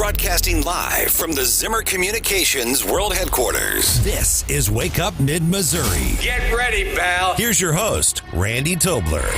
Broadcasting live from the Zimmer Communications World Headquarters. This is Wake Up Mid-Missouri. Get ready, pal. Here's your host, Randy Tobler.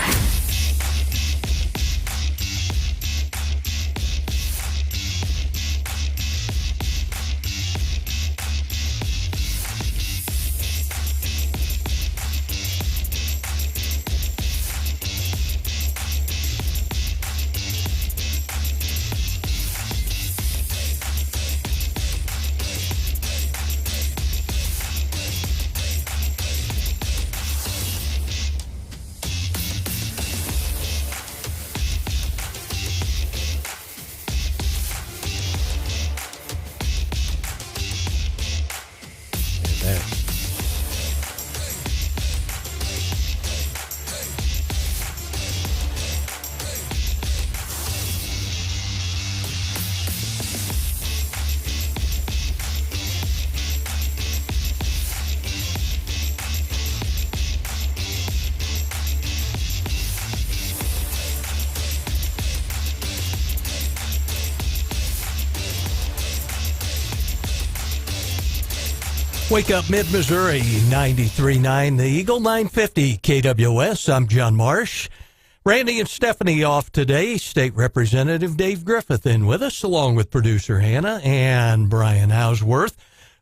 Wake Up Mid-Missouri, 93.9 The Eagle, 950 KWS. I'm John Marsh. Randy and Stephanie off today. State Representative Dave Griffith in with us, along with producer Hannah and Brian Hauswirth.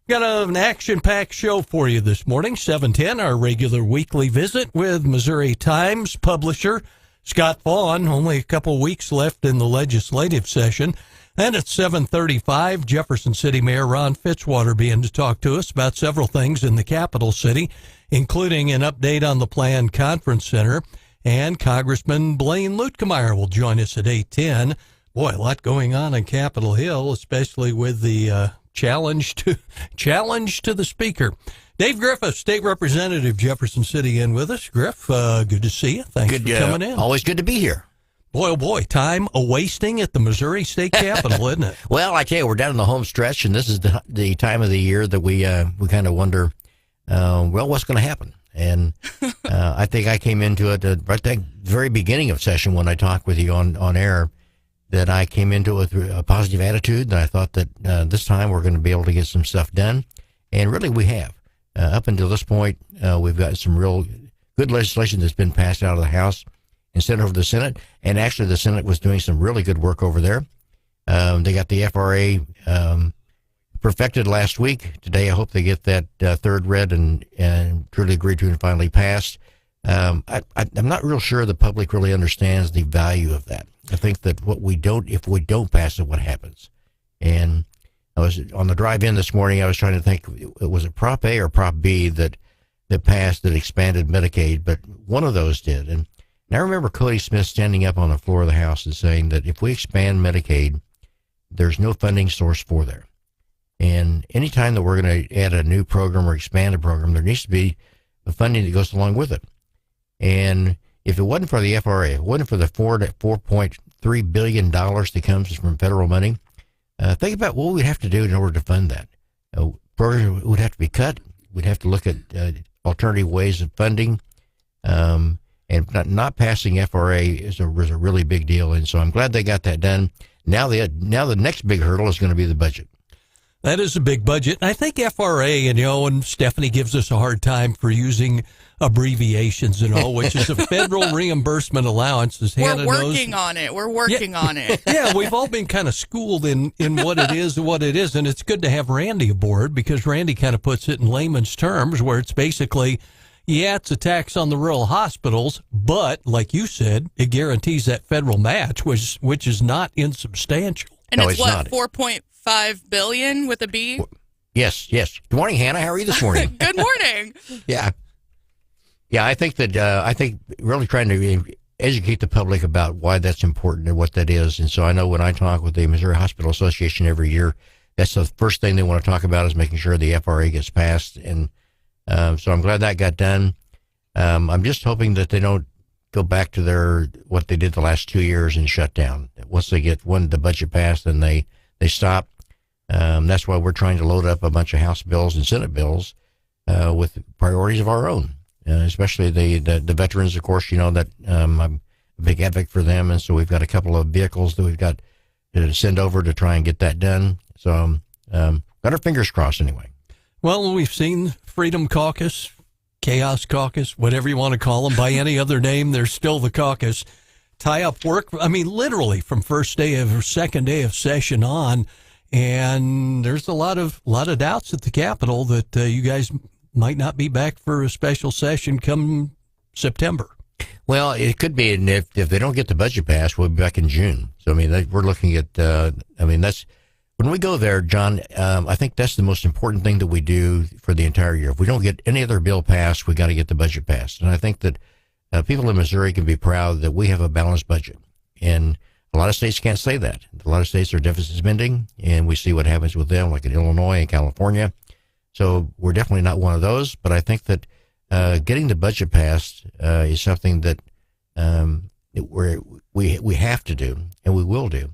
We've got an action-packed show for you this morning. 7:10, our regular weekly visit with Missouri Times publisher Scott Faughn. Only a couple weeks left in the legislative session. And at 7:35, Jefferson City Mayor Ron Fitzwater began to talk to us about several things in the capital city, including an update on the planned conference center. And Congressman Blaine Luetkemeyer will join us at 8:10. Boy, a lot going on in Capitol Hill, especially with the challenge to the speaker. Dave Griffith, State Representative, Jefferson City, in with us. Griff, good to see you. Thanks for coming in. Always good to be here. Boy, oh boy, time a-wasting at the Missouri State Capitol, isn't it? Well, I tell you, we're down in the home stretch, and this is the time of the year that we kind of wonder, what's going to happen? And I think I came into it right at the very beginning of session when I talked with you on air, that I came into it with a positive attitude, and I thought that this time we're going to be able to get some stuff done. And really, we have. Up until this point, we've got some real good legislation that's been passed out of the House and sent over to the Senate. And actually, the Senate was doing some really good work over there. They got the FRA perfected last week. Today, I hope they get that third read and truly agreed to and finally passed. I'm not real sure the public really understands the value of that. I think that if we don't pass it, what happens? And I was on the drive in this morning. I was trying to think, was it Prop A or Prop B that passed that expanded Medicaid? But one of those did. And I remember Cody Smith standing up on the floor of the House and saying that if we expand Medicaid, there's no funding source for there. And anytime that we're going to add a new program or expand a program, there needs to be the funding that goes along with it. And if it wasn't for the FRA, if it wasn't for the $4.3 billion that comes from federal money, think about what we'd have to do in order to fund that. Programs would have to be cut. We'd have to look at alternative ways of funding. And not passing FRA was a really big deal. And so I'm glad they got that done. Now the next big hurdle is going to be the budget. That is a big budget. And I think FRA, and Stephanie gives us a hard time for using abbreviations and all, which is a federal reimbursement allowance, as Hannah knows. We're working on it. Yeah, we've all been kind of schooled in what it is and what it isn't. It's good to have Randy aboard because Randy kind of puts it in layman's terms where it's basically, yeah, it's a tax on the rural hospitals, but like you said, it guarantees that federal match, which is not insubstantial. And it's what, $4.5 billion with a B? Yes. Good morning, Hannah. How are you this morning? Good morning. Yeah. I think really trying to educate the public about why that's important and what that is. And so I know when I talk with the Missouri Hospital Association every year, that's the first thing they want to talk about is making sure the FRA gets passed. And so I'm glad that got done. I'm just hoping that they don't go back to what they did the last 2 years and shut down. Once they get the budget passed, then they stop. That's why we're trying to load up a bunch of House bills and Senate bills with priorities of our own, especially the veterans, of course, that I'm a big advocate for them. And so we've got a couple of vehicles that we've got to send over to try and get that done. So got our fingers crossed anyway. Well, we've seen Freedom Caucus, Chaos Caucus, whatever you want to call them. By any other name, they're still the caucus. Tie up work, I mean, literally from first day or second day of session on. And there's a lot of doubts at the Capitol that you guys might not be back for a special session come September. Well, it could be, and if they don't get the budget passed, we'll be back in June. So, I mean, we're looking at, that's, when we go there, John, I think that's the most important thing that we do for the entire year. If we don't get any other bill passed, we got to get the budget passed. And I think that people in Missouri can be proud that we have a balanced budget. And a lot of states can't say that. A lot of states are deficit spending, and we see what happens with them, like in Illinois and California. So we're definitely not one of those. But I think that getting the budget passed is something that we have to do, and we will do.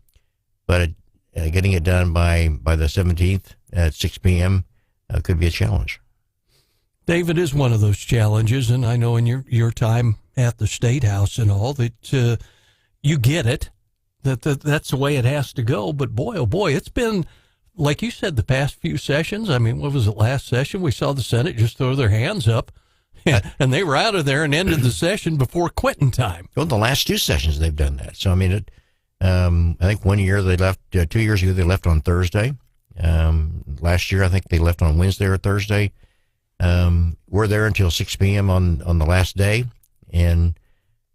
But getting it done by the 17th at 6 p.m. Could be a challenge. David is one of those challenges, and I know in your time at the State House and all that you get it. That's the way it has to go. But boy, oh boy, it's been, like you said, the past few sessions. I mean, what was it, last session? We saw the Senate just throw their hands up, and they were out of there and ended the session before quitting time. Well, the last two sessions they've done that. So, I mean, I think 1 year they left, 2 years ago they left on Thursday. Last year I think they left on Wednesday or Thursday. We're there until 6 p.m. on the last day, and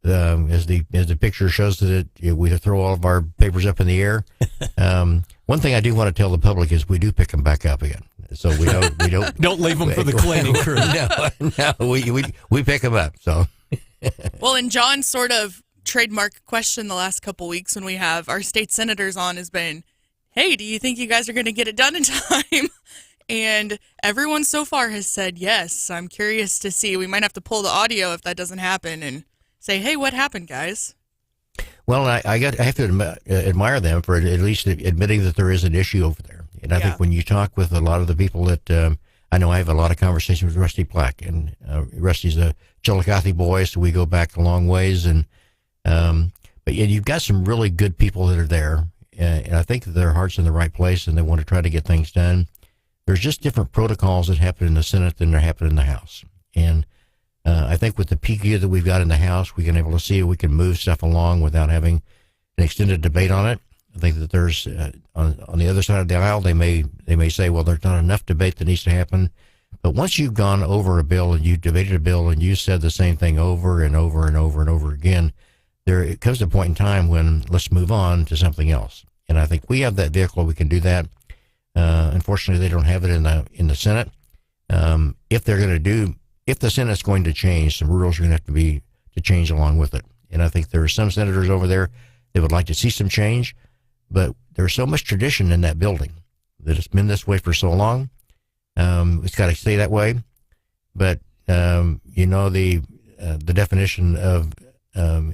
as the picture shows that we throw all of our papers up in the air. One thing I do want to tell the public is we do pick them back up again. So we don't don't leave them for the cleaning crew. No, we pick them up. So well, and John's sort of trademark question the last couple weeks when we have our state senators on has been, hey, do you think you guys are going to get it done in time? And everyone so far has said yes. I'm curious to see. We might have to pull the audio if that doesn't happen and say, hey, what happened, guys? Well, I have to admire them for at least admitting that there is an issue over there. And I think when you talk with a lot of the people that I know, I have a lot of conversations with Rusty Black, and Rusty's a Chillicothe boy, so we go back a long ways. And but you've got some really good people that are there, and I think that their heart's in the right place, and they want to try to get things done. There's just different protocols that happen in the Senate than there happen in the House, and I think with the PQ that we've got in the House, we can able to see if we can move stuff along without having an extended debate on it. I think that there's on the other side of the aisle, they may say, well, there's not enough debate that needs to happen. But once you've gone over a bill and you debated a bill and you said the same thing over and over and over and over again, it comes to a point in time when let's move on to something else. And I think we have that vehicle. We can do that. Unfortunately, they don't have it in the Senate. If the Senate's going to change, some rules are going to have to change along with it. And I think there are some senators over there that would like to see some change, but there's so much tradition in that building that it's been this way for so long. It's got to stay that way. But the definition of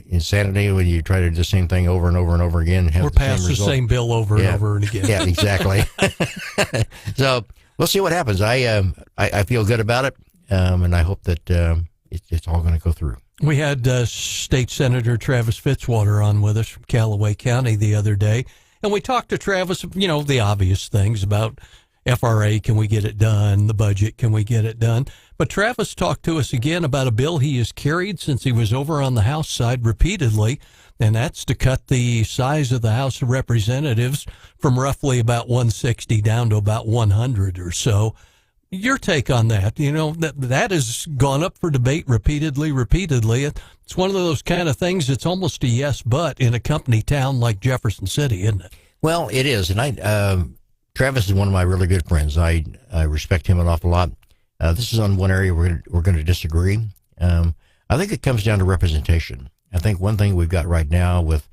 insanity when you try to do the same thing over and over and over again. Or pass the same bill over and over and again. Yeah, exactly. So we'll see what happens. I feel good about it. And I hope that it's all going to go through. We had State Senator Travis Fitzwater on with us from Callaway County the other day, and we talked to Travis, the obvious things about FRA, can we get it done, the budget, can we get it done? But Travis talked to us again about a bill he has carried since he was over on the House side repeatedly, and that's to cut the size of the House of Representatives from roughly about 160 down to about 100 or so. Your take on that? That has gone up for debate repeatedly. It's one of those kind of things that's almost a yes, but in a company town like Jefferson City, isn't it? Well, it is. And Travis is one of my really good friends. I respect him an awful lot. This is on one area we're going to disagree. I think it comes down to representation. I think one thing we've got right now with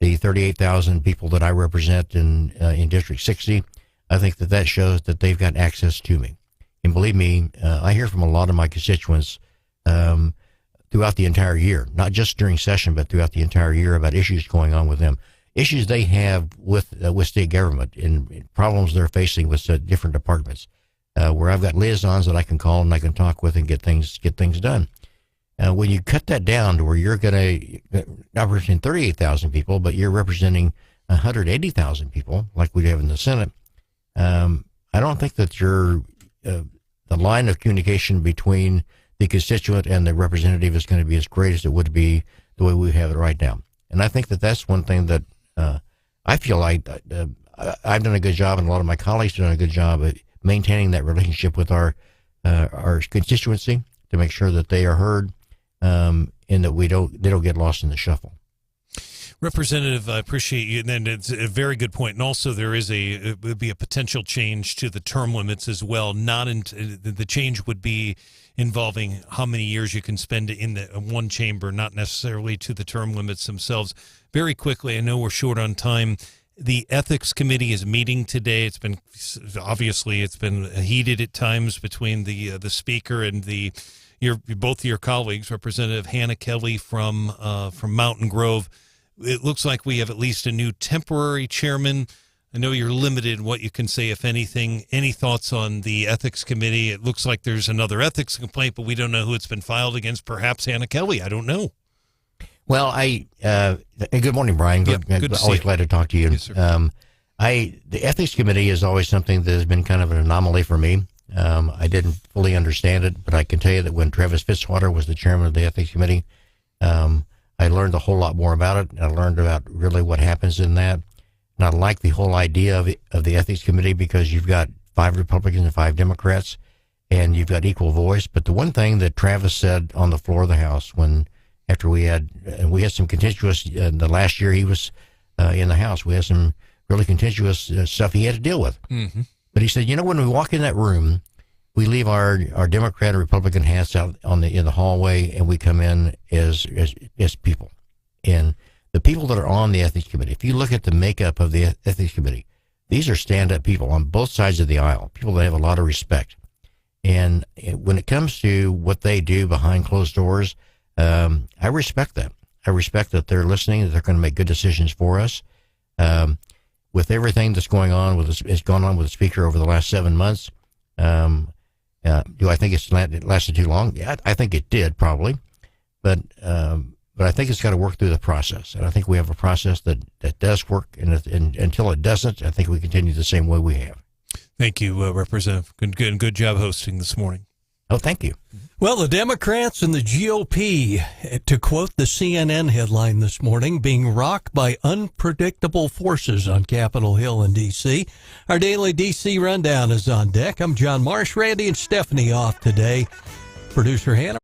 the 38,000 people that I represent in District 60, I think that shows that they've got access to me. And believe me, I hear from a lot of my constituents throughout the entire year, not just during session, but throughout the entire year about issues going on with them, issues they have with state government and problems they're facing with different departments, where I've got liaisons that I can call and I can talk with and get things done. When you cut that down to where you're going to not represent 38,000 people, but you're representing 180,000 people like we have in the Senate, I don't think that the line of communication between the constituent and the representative is going to be as great as it would be the way we have it right now. And I think that that's one thing that I feel like I've done a good job, and a lot of my colleagues have done a good job at maintaining that relationship with our constituency to make sure that they are heard, and that they don't get lost in the shuffle. Representative, I appreciate you, and it's a very good point. And also, there would be a potential change to the term limits as well. The change would be involving how many years you can spend in the one chamber, not necessarily to the term limits themselves. Very quickly, I know we're short on time. The Ethics Committee is meeting today. It's been heated at times between the Speaker and both your colleagues, Representative Hannah Kelly from Mountain Grove. It looks like we have at least a new temporary chairman. I know you're limited in what you can say, if anything. Any thoughts on the Ethics Committee? It looks like there's another ethics complaint, but we don't know who it's been filed against. Perhaps Hannah Kelly. I don't know. Well, good morning, Brian. Good to see always you. glad to talk to you. Yes, sir. The Ethics Committee is always something that has been kind of an anomaly for me. I didn't fully understand it, but I can tell you that when Travis Fitzwater was the chairman of the Ethics Committee, I learned a whole lot more about it. I learned about really what happens in that. And I like the whole idea of the Ethics Committee because you've got 5 Republicans and 5 Democrats, and you've got equal voice. But the one thing that Travis said on the floor of the House after we had some contentious, the last year he was in the House, we had some really contentious stuff he had to deal with. Mm-hmm. But he said, when we walk in that room, we leave our Democrat and Republican hats out in the hallway, and we come in as people. And the people that are on the Ethics Committee, if you look at the makeup of the Ethics Committee, these are stand-up people on both sides of the aisle, people that have a lot of respect. And when it comes to what they do behind closed doors, I respect that. I respect that they're listening, that they're going to make good decisions for us. With everything that's going on with the Speaker over the last 7 months, do I think it lasted too long? Yeah, I think it did probably, but I think it's got to work through the process, and I think we have a process that does work, and until it doesn't, I think we continue the same way we have. Thank you, Representative. Good job hosting this morning. Oh, thank you. Well, the Democrats and the GOP, to quote the CNN headline this morning, being rocked by unpredictable forces on Capitol Hill in D.C. Our daily D.C. rundown is on deck. I'm John Marsh. Randy and Stephanie off today. Producer Hannah.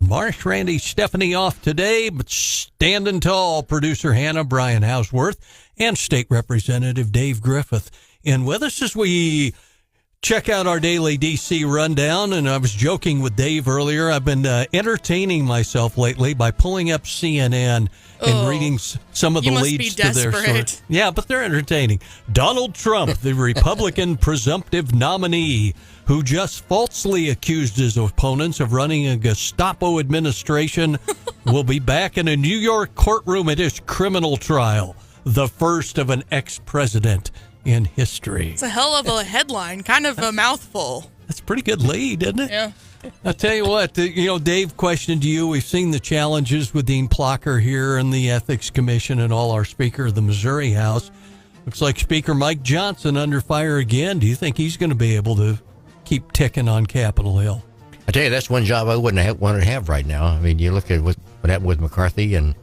Marsh, Randy, Stephanie off today, but standing tall, producer Hannah, Brian Hauswirth, and State Representative Dave Griffith in with us as we check out our daily D.C. rundown. And I was joking with Dave earlier. I've been entertaining myself lately by pulling up CNN and reading some of the leads to their story. Yeah, but they're entertaining. Donald Trump, the Republican presumptive nominee, who just falsely accused his opponents of running a Gestapo administration, will be back in a New York courtroom at his criminal trial, the first of an ex-president in history. It's a hell of a headline, kind of a mouthful. That's a pretty good lead, isn't it? Yeah. I'll tell you what, Dave, question to you. We've seen the challenges with Dean Plocker here and the Ethics Commission and all our Speaker of the Missouri House. Looks like Speaker Mike Johnson under fire again. Do you think he's going to be able to keep ticking on Capitol Hill? I tell you, that's one job I wouldn't want to have right now. I mean, you look at what happened with McCarthy, and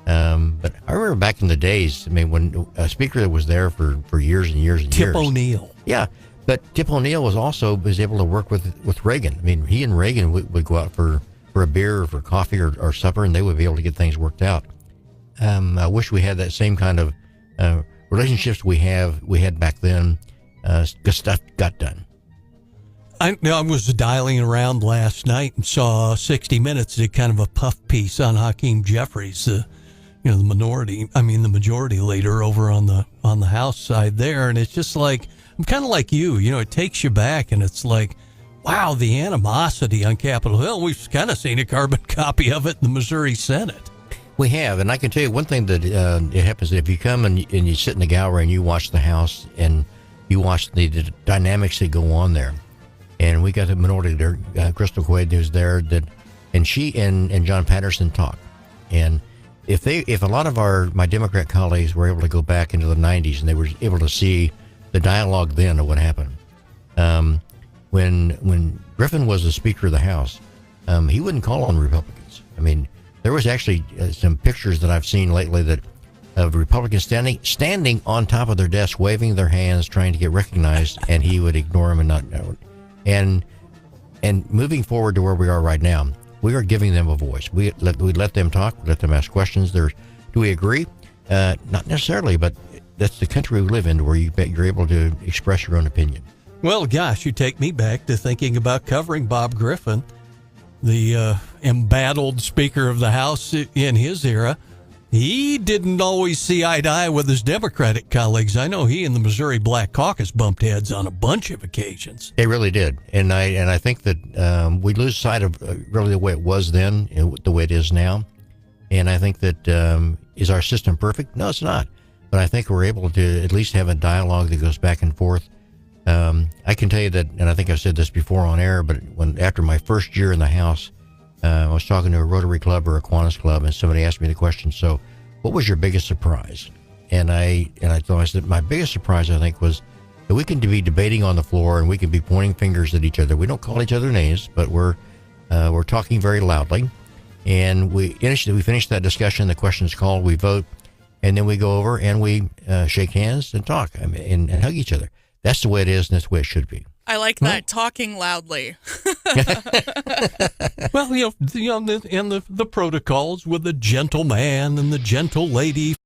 but I remember back in the days, I mean, when a speaker that was there for years and years and years. Tip O'Neill. Yeah, but Tip O'Neill was able to work with Reagan. I mean, he and Reagan would go out for a beer or for coffee or supper, and they would be able to get things worked out. I wish we had that same kind of relationships we had back then. Good stuff got done. I was dialing around last night and saw 60 Minutes did kind of a puff piece on Hakeem Jeffries, the majority leader over on the House side there, and it's just like, I'm kind of like you. It takes you back, and it's like, wow, the animosity on Capitol Hill. We've kind of seen a carbon copy of it in the Missouri Senate. We have, and I can tell you one thing that it happens if you come and you sit in the gallery and you watch the House and you watch the dynamics that go on there. And we got the minority leader, Crystal Quaid, who's there, and she and John Patterson talk. And if a lot of my Democrat colleagues were able to go back into the 90s and they were able to see the dialogue then of what happened, when Griffin was the Speaker of the House, he wouldn't call on Republicans. I mean, there was actually some pictures that I've seen lately of Republicans standing on top of their desk, waving their hands, trying to get recognized, and he would ignore them and not know. And moving forward to where we are right now, we are giving them a voice. We let them talk, we let them ask questions. Do we agree? Not necessarily, but that's the country we live in, where you're able to express your own opinion. Well, gosh, you take me back to thinking about covering Bob Griffin, the embattled Speaker of the House in his era. He didn't always see eye to eye with his Democratic colleagues. I know he and the Missouri Black Caucus bumped heads on a bunch of occasions. They really did, and I think that we lose sight of really the way it was then and the way it is now. And I think that is our system perfect? No, it's not. But I think we're able to at least have a dialogue that goes back and forth. I can tell you that, and I think I've said this before on air, but after my first year in the House, I was talking to a Rotary Club or a Kiwanis Club, and somebody asked me the question, so what was your biggest surprise? And I said, my biggest surprise, I think, was that we can be debating on the floor and we can be pointing fingers at each other. We don't call each other names, but we're talking very loudly. And we finish that discussion, the question's called, we vote, and then we go over and we shake hands and talk and hug each other. That's the way it is, and that's the way it should be. I like that, talking loudly. Well, the protocols with the gentleman and the gentle lady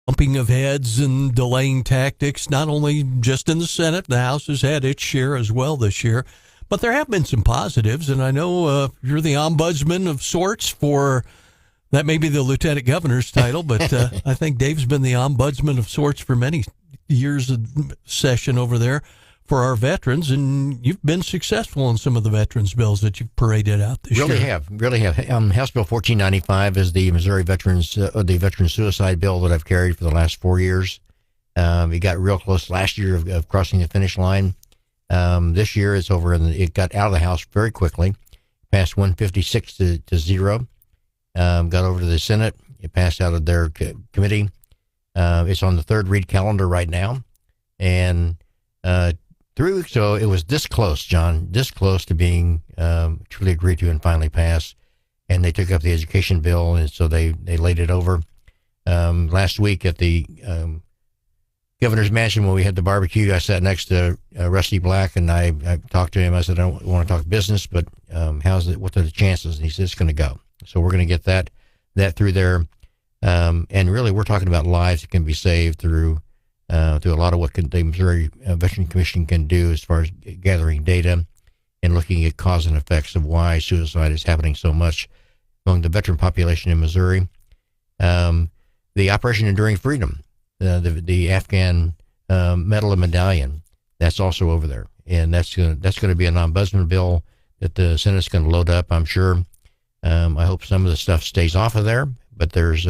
bumping of heads and delaying tactics, not only just in the Senate. The House has had its share as well this year. But there have been some positives, and I know you're the ombudsman of sorts for, that may be the lieutenant governor's title, but I think Dave's been the ombudsman of sorts for many years of session over there for our veterans, and you've been successful in some of the veterans bills that you've paraded out this year. Really have. House Bill 1495 is the Missouri the veteran suicide bill that I've carried for the last 4 years. We got real close last year of crossing the finish line. This year it's over, and it got out of the House very quickly, passed 156 to 0. Got over to the Senate. It passed out of their committee. It's on the third read calendar right now, and 3 weeks ago, it was this close, John, this close to being truly agreed to and finally passed. And they took up the education bill, and so they laid it over. Last week at the governor's mansion when we had the barbecue, I sat next to Rusty Black, and I talked to him. I said, I don't want to talk business, but what are the chances? And he said, it's going to go. So we're going to get that through there. And really, we're talking about lives that can be saved through a lot of what the Missouri Veteran Commission can do as far as gathering data and looking at cause and effects of why suicide is happening so much among the veteran population in Missouri. The Operation Enduring Freedom, the Afghan Medal and Medallion, that's also over there. And that's going to be an ombudsman bill that the Senate's going to load up, I'm sure. I hope some of the stuff stays off of there, but there's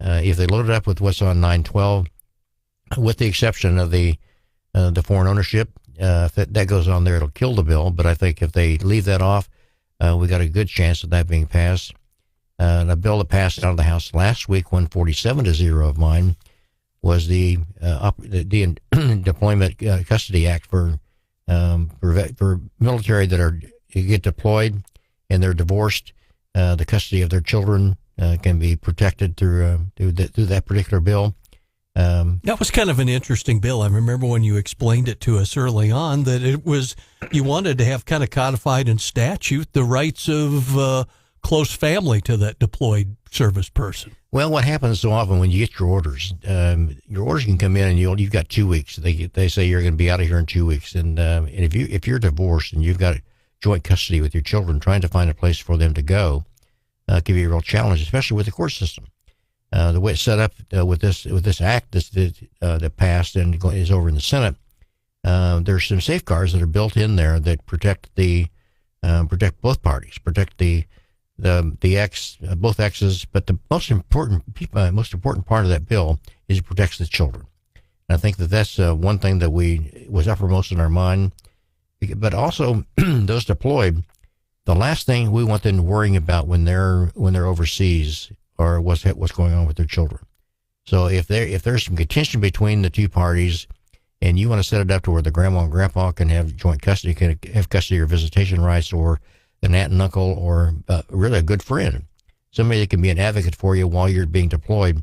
if they load it up with what's on 912, with the exception of the foreign ownership, if that goes on there, it'll kill the bill. But I think if they leave that off, we got a good chance of that being passed. The bill that passed out of the House last week, 147 to 0 of mine, was the Deployment Custody Act for military that get deployed and they're divorced. The custody of their children can be protected through that particular bill. That was kind of an interesting bill. I remember when you explained it to us early on that it was, you wanted to have kind of codified in statute the rights of close family to that deployed service person. Well, what happens so often when you get your orders can come in and you've got 2 weeks. They say you're going to be out of here in 2 weeks. And if you're divorced and you've got joint custody with your children, trying to find a place for them to go can be a real challenge, especially with the court system. The way it's set up with this act that passed and is over in the Senate, there's some safeguards that are built in there that protect both parties, protect both exes. But the most important part of that bill is it protects the children. And I think that's one thing that was uppermost in our mind. But also those deployed, the last thing we want them worrying about when they're overseas or what's going on with their children. So if there's some contention between the two parties, and you want to set it up to where the grandma and grandpa can have joint custody, can have custody or visitation rights, or an aunt and uncle, or really a good friend, somebody that can be an advocate for you while you're being deployed,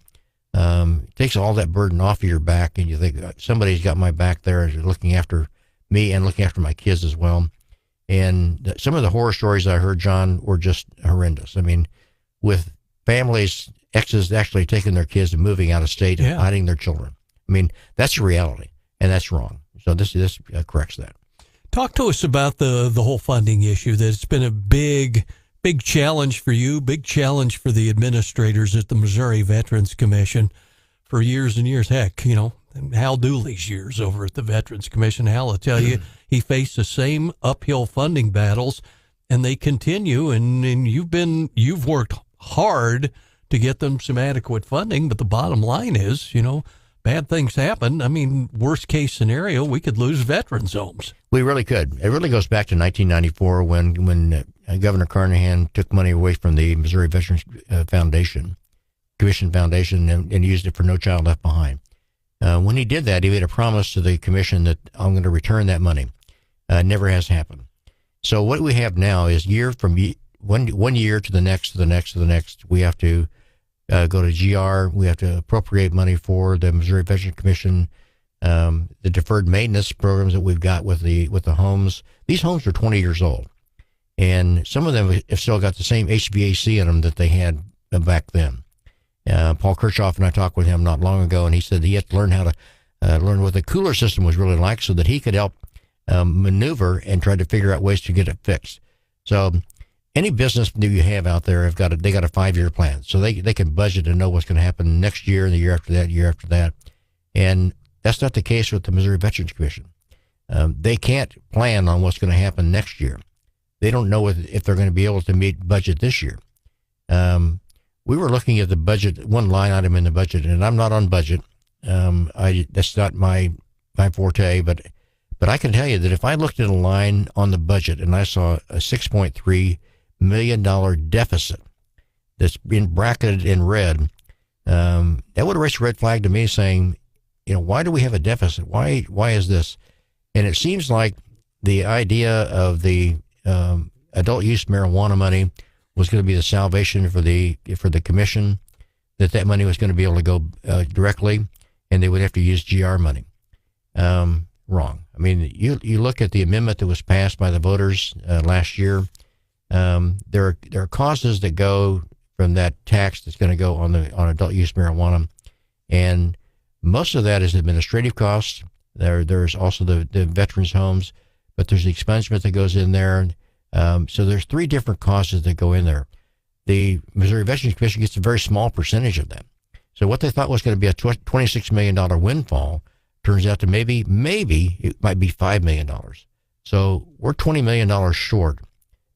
it takes all that burden off of your back, and you think somebody's got my back there, looking after me and looking after my kids as well. And some of the horror stories I heard, John, were just horrendous. I mean, with families, exes actually taking their kids and moving out of state and hiding their children. I mean, that's a reality, and that's wrong. So this corrects that. Talk to us about the whole funding issue. That it's been a big challenge for you, big challenge for the administrators at the Missouri Veterans Commission for years and years. Heck, Hal Dooley's years over at the Veterans Commission. Hal will tell you he faced the same uphill funding battles, and they continue. And you've worked hard to get them some adequate funding, but the bottom line is, bad things happen. I mean, worst case scenario, we could lose veterans' homes. We really could. It really goes back to 1994 when Governor Carnahan took money away from the Missouri Veterans Commission Foundation and used it for No Child Left Behind. When he did that, he made a promise to the commission that I'm going to return that money. Never has happened. So what we have now is one year to the next, we have to go to GR. We have to appropriate money for the Missouri Veteran Commission, the deferred maintenance programs that we've got with the homes. These homes are 20 years old, and some of them have still got the same HVAC in them that they had back then. Paul Kirchhoff and I talked with him not long ago, and he said he had to learn how to learn what the cooler system was really like so that he could help maneuver and try to figure out ways to get it fixed. So any business that you have out there they got a 5-year plan, so they can budget and know what's going to happen next year and the year after that, and that's not the case with the Missouri Veterans Commission. They can't plan on what's going to happen next year. They don't know if they're going to be able to meet budget this year. We were looking at the budget, one line item in the budget, and I'm not on budget. That's not my forte, but I can tell you that if I looked at a line on the budget and I saw a $6.3 million deficit that's been bracketed in red, that would have raised a red flag to me saying, why do we have a deficit? Why is this? And it seems like the idea of the adult use marijuana money was going to be the salvation for the commission, that money was going to be able to go directly, and they would have to use GR money. Wrong. I mean, you look at the amendment that was passed by the voters last year. There are causes that go from that tax that's going to go on adult use marijuana, and most of that is administrative costs. There's also the veterans' homes, but there's the expungement that goes in there. So there's 3 different causes that go in there. The Missouri Veterans Commission gets a very small percentage of that. So what they thought was going to be a $26 million windfall turns out to maybe it might be $5 million. So we're $20 million short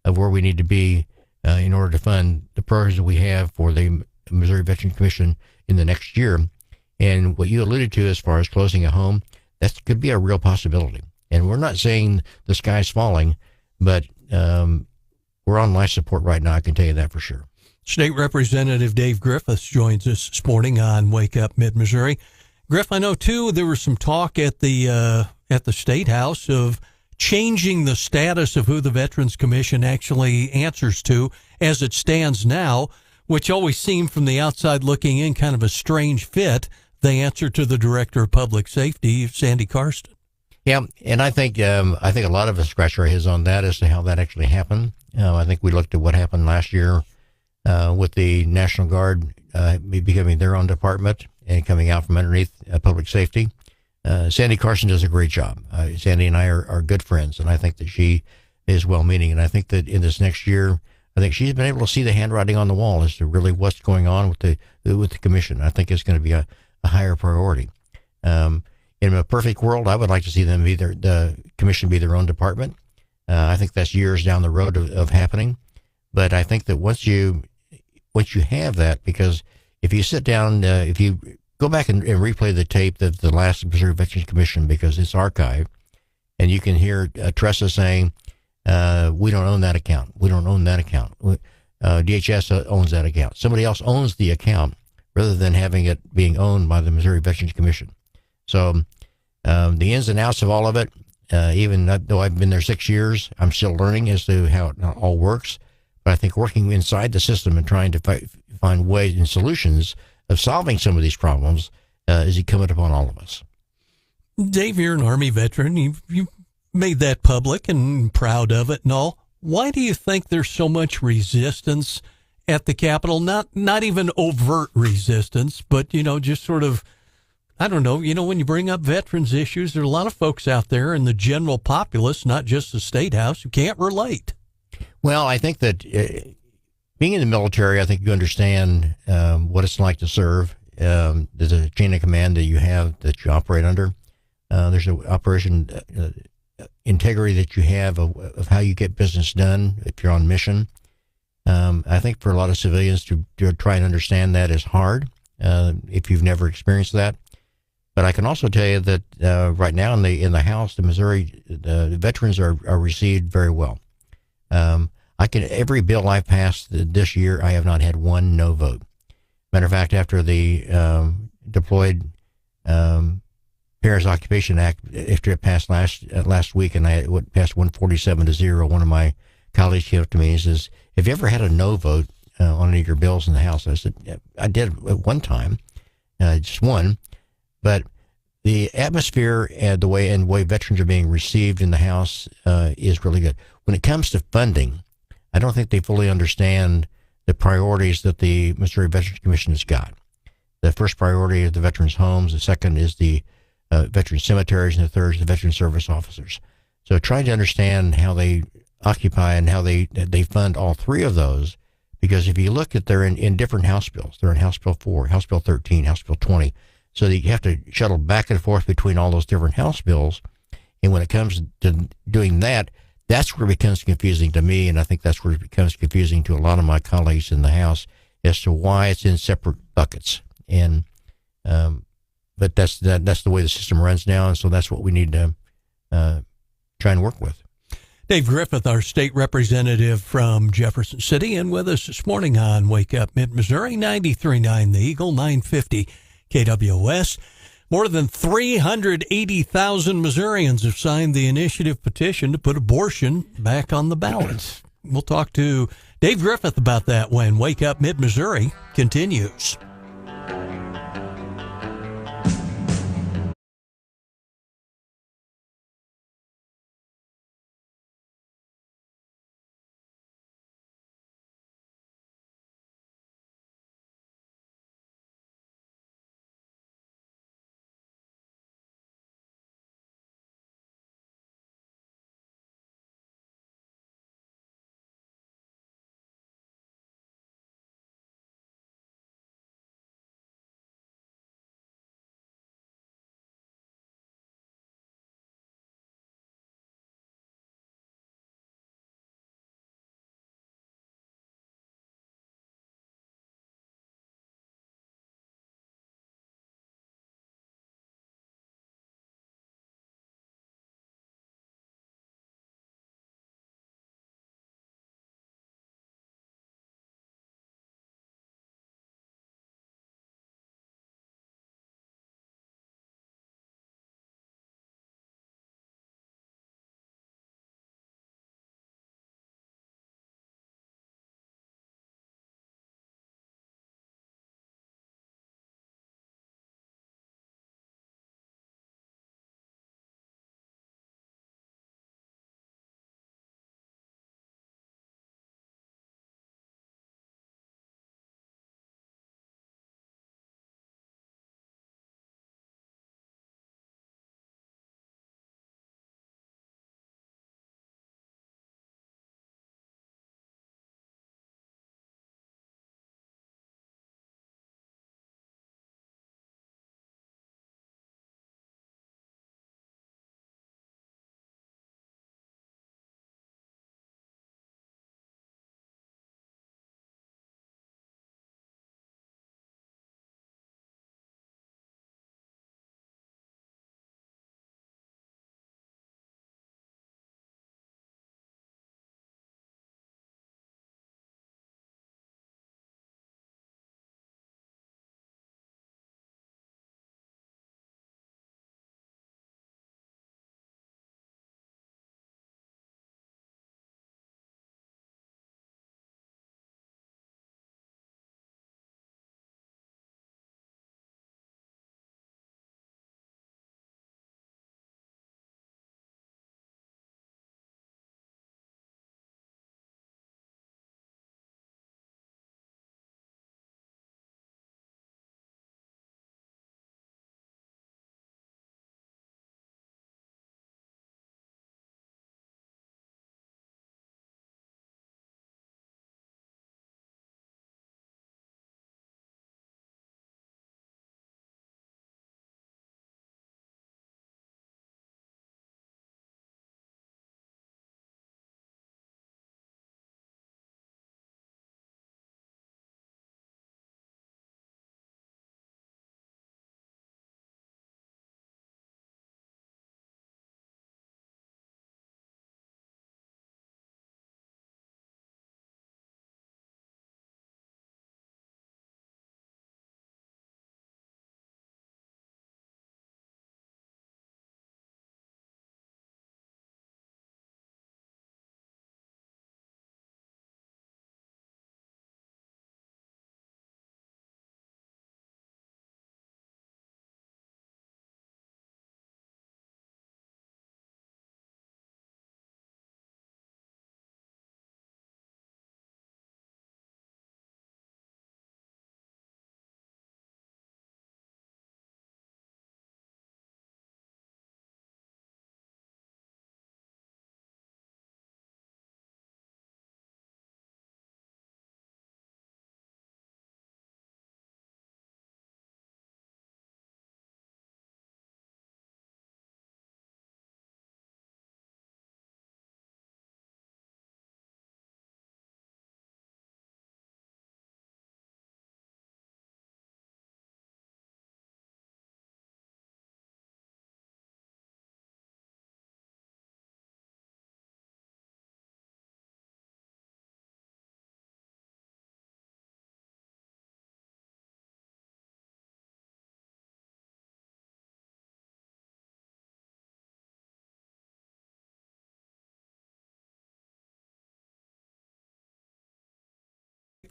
of where we need to be in order to fund the programs that we have for the Missouri Veterans Commission in the next year. And what you alluded to as far as closing a home, that could be a real possibility. And we're not saying the sky's falling, but we're on life support right now. I can tell you that for sure. State Representative Dave Griffiths joins us this morning on Wake Up Mid-Missouri. Griff, I know, too, there was some talk at the State House of changing the status of who the Veterans Commission actually answers to as it stands now, which always seemed from the outside looking in kind of a strange fit. They answer to the Director of Public Safety, Sandy Karsten. Yeah, and I think a lot of us scratch our heads on that as to how that actually happened. I think we looked at what happened last year with the National Guard becoming their own department and coming out from underneath public safety. Sandy Karsten does a great job. Sandy and I are good friends, and I think that she is well-meaning. And I think that in this next year, I think she's been able to see the handwriting on the wall as to really what's going on with the commission. I think it's going to be a higher priority. In a perfect world, I would like to see them the commission be their own department. I think that's years down the road of happening. But I think that once you have that, because if you sit down, if you go back and replay the tape of the last Missouri Veterans Commission, because it's archived, and you can hear Tressa saying, we don't own that account. We don't own that account. DHS owns that account. Somebody else owns the account rather than having it being owned by the Missouri Veterans Commission. So the ins and outs of all of it, even though I've been there 6 years, I'm still learning as to how it all works. But I think working inside the system and trying to find ways and solutions of solving some of these problems is incumbent upon all of us. Dave, you're an Army veteran. You made that public and proud of it and all. Why do you think there's so much resistance at the Capitol? Not even overt resistance, but, just sort of, I don't know, when you bring up veterans issues, there are a lot of folks out there in the general populace, not just the State House, who can't relate. Well, I think that being in the military, I think you understand what it's like to serve. There's a chain of command that you have that you operate under. There's an operation integrity that you have of how you get business done if you're on mission. I think for a lot of civilians to try and understand that is hard if you've never experienced that. But I can also tell you that right now in the House, the veterans are received very well. Every bill I've passed this year, I have not had one no vote. Matter of fact, after the Deployed Parents Occupation Act, after it passed last week, and it passed 147-0, one of my colleagues came up to me and says, "Have you ever had a no vote on any of your bills in the House?" I said, "Yeah, I did at one time, just one." But the atmosphere and the way veterans are being received in the House is really good. When it comes to funding, I don't think they fully understand the priorities that the Missouri Veterans Commission has got. The first priority is the veterans' homes. The second is the veteran cemeteries, and the third is the veteran service officers. So trying to understand how they occupy and how they fund all three of those, because if you look at they're in different House bills. They're in House Bill 4, House Bill 13, House Bill 20. So that you have to shuttle back and forth between all those different House bills. And when it comes to doing that, that's where it becomes confusing to me, and I think that's where it becomes confusing to a lot of my colleagues in the House as to why it's in separate buckets. And but that's the way the system runs now, and so that's what we need to try and work with. Dave Griffith, our state representative from Jefferson City, and with us this morning on Wake Up Mid-Missouri, 93.9 The Eagle, 950 KWS. More than 380,000 Missourians have signed the initiative petition to put abortion back on the ballot. We'll talk to Dave Griffith about that when Wake Up Mid-Missouri continues.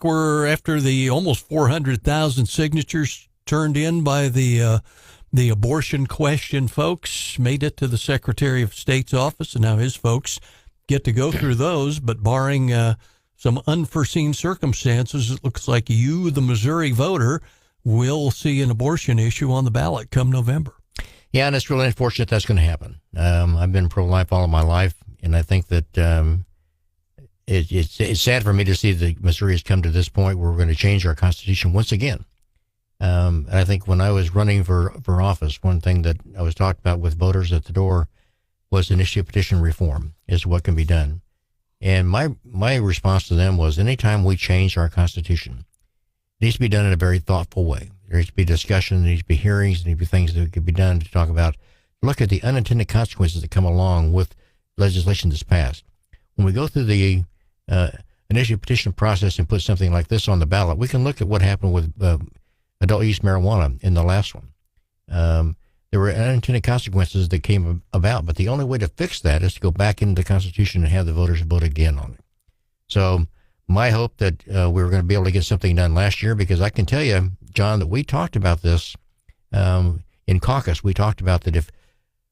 We're after the almost 400,000 signatures turned in by the abortion question folks made it to the Secretary of State's office, and now his folks get to go through those. But barring some unforeseen circumstances, it looks like you, the Missouri voter, will see an abortion issue on the ballot come November. Yeah, and it's really unfortunate that's going to happen. I've been pro-life all of my life, and I think that it's sad for me to see that Missouri has come to this point where we're going to change our Constitution once again. And I think when I was running for office, one thing that I was talked about with voters at the door was initiative petition reform is what can be done. And my response to them was, anytime we change our Constitution, it needs to be done in a very thoughtful way. There needs to be discussion, there needs to be hearings, there needs to be things that could be done to talk about, look at the unintended consequences that come along with legislation that's passed. When we go through the initiative petition process and put something like this on the ballot, we can look at what happened with adult use marijuana in the last one. There were unintended consequences that came about, but the only way to fix that is to go back into the Constitution and have the voters vote again on it. So my hope that we were going to be able to get something done last year, because I can tell you, John, that we talked about this in caucus. We talked about that if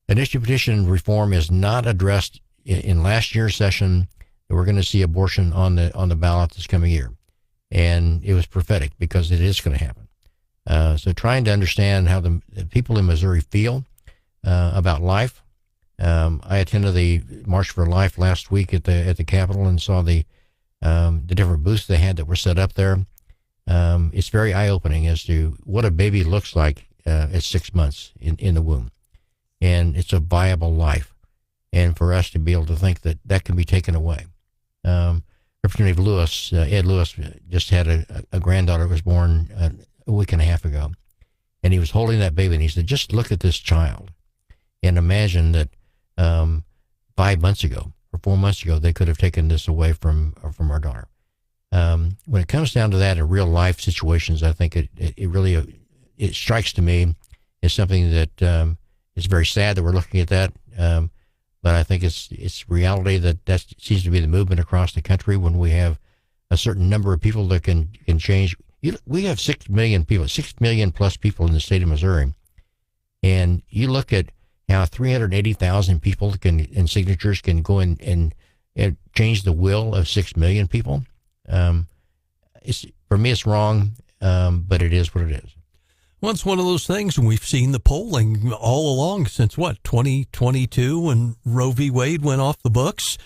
initiative petition reform is not addressed in last year's session, that we're going to see abortion on the ballot this coming year. And it was prophetic, because it is going to happen. So trying to understand how the people in Missouri feel about life. I attended the March for Life last week at the Capitol and saw the different booths they had that were set up there. It's very eye-opening as to what a baby looks like at 6 months in the womb. And it's a viable life. And for us to be able to think that that can be taken away. Representative Lewis, Ed Lewis, just had a granddaughter who was born a week and a half ago. And he was holding that baby, and he said, just look at this child. And imagine that 5 months ago or 4 months ago, they could have taken this away from our daughter. When it comes down to that in real life situations, I think it really strikes to me as something that is very sad that we're looking at that. But I think it's reality that seems to be the movement across the country when we have a certain number of people that can change. We have 6 million people, 6 million plus people in the state of Missouri. And you look at how 380,000 people and signatures can go in and change the will of 6 million people. For me, it's wrong, but it is what it is. Well, it's one of those things, and we've seen the polling all along since, 2022 when Roe v. Wade went off the books.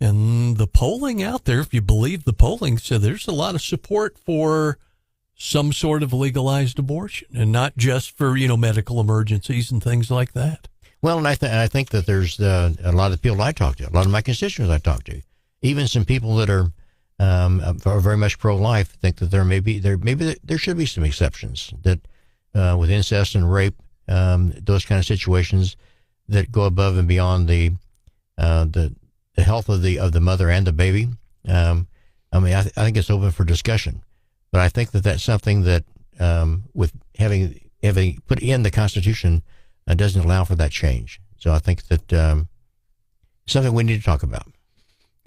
And the polling out there, if you believe the polling, so there's a lot of support for some sort of legalized abortion, and not just for, medical emergencies and things like that. Well, and I think that there's a lot of people I talk to, a lot of my constituents I talk to, even some people that are very much pro-life, think that there should be some exceptions, that with incest and rape, those kind of situations that go above and beyond the health of the mother and the baby. I think it's open for discussion, but I think that that's something that with having put in the Constitution doesn't allow for that change. So I think that something we need to talk about.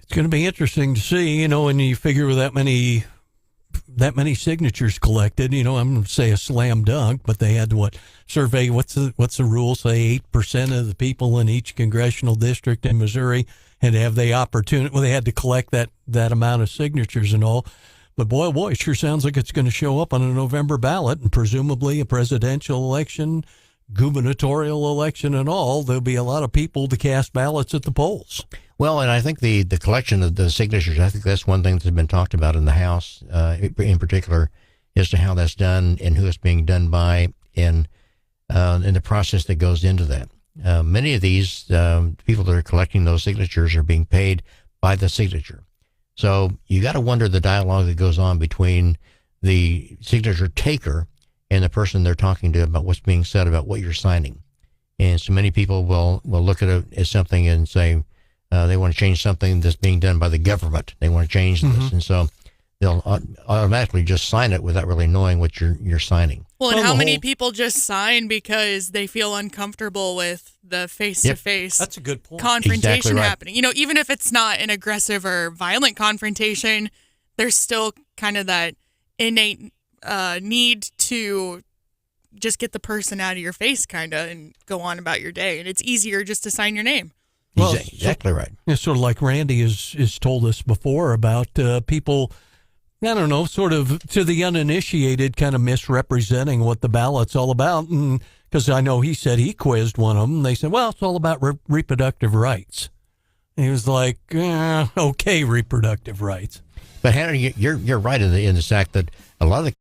It's going to be interesting to see, when you figure with that many signatures collected, I'm going to say a slam dunk, but they had to survey, what's the rule, say 8% of the people in each congressional district in Missouri had to have the opportunity, they had to collect that amount of signatures and all. But boy, it sure sounds like it's going to show up on a November ballot, and presumably a presidential election, gubernatorial election and all. There'll be a lot of people to cast ballots at the polls. Well, and I think the collection of the signatures, I think that's one thing that's been talked about in the House in particular, as to how that's done and who it's being done by, and the process that goes into that. Many of these people that are collecting those signatures are being paid by the signature. So you got to wonder the dialogue that goes on between the signature taker and the person they're talking to about what's being said about what you're signing. And so many people will look at it as something and say they want to change something that's being done by the government. They want to change this. And so they'll automatically just sign it without really knowing what you're signing. Well, and how many people just sign because they feel uncomfortable with the face-to-face That's a good point. confrontation Exactly right. happening? Even if it's not an aggressive or violent confrontation, there's still kind of that innate need to just get the person out of your face, kind of, and go on about your day. And it's easier just to sign your name. Well, exactly right. It's sort of like Randy has told us before about people, I don't know, sort of to the uninitiated, kind of misrepresenting what the ballot's all about. And because I know he said he quizzed one of them. They said, well, it's all about reproductive rights. And he was like, okay, reproductive rights. But Hannah, you're right in the fact that a lot of the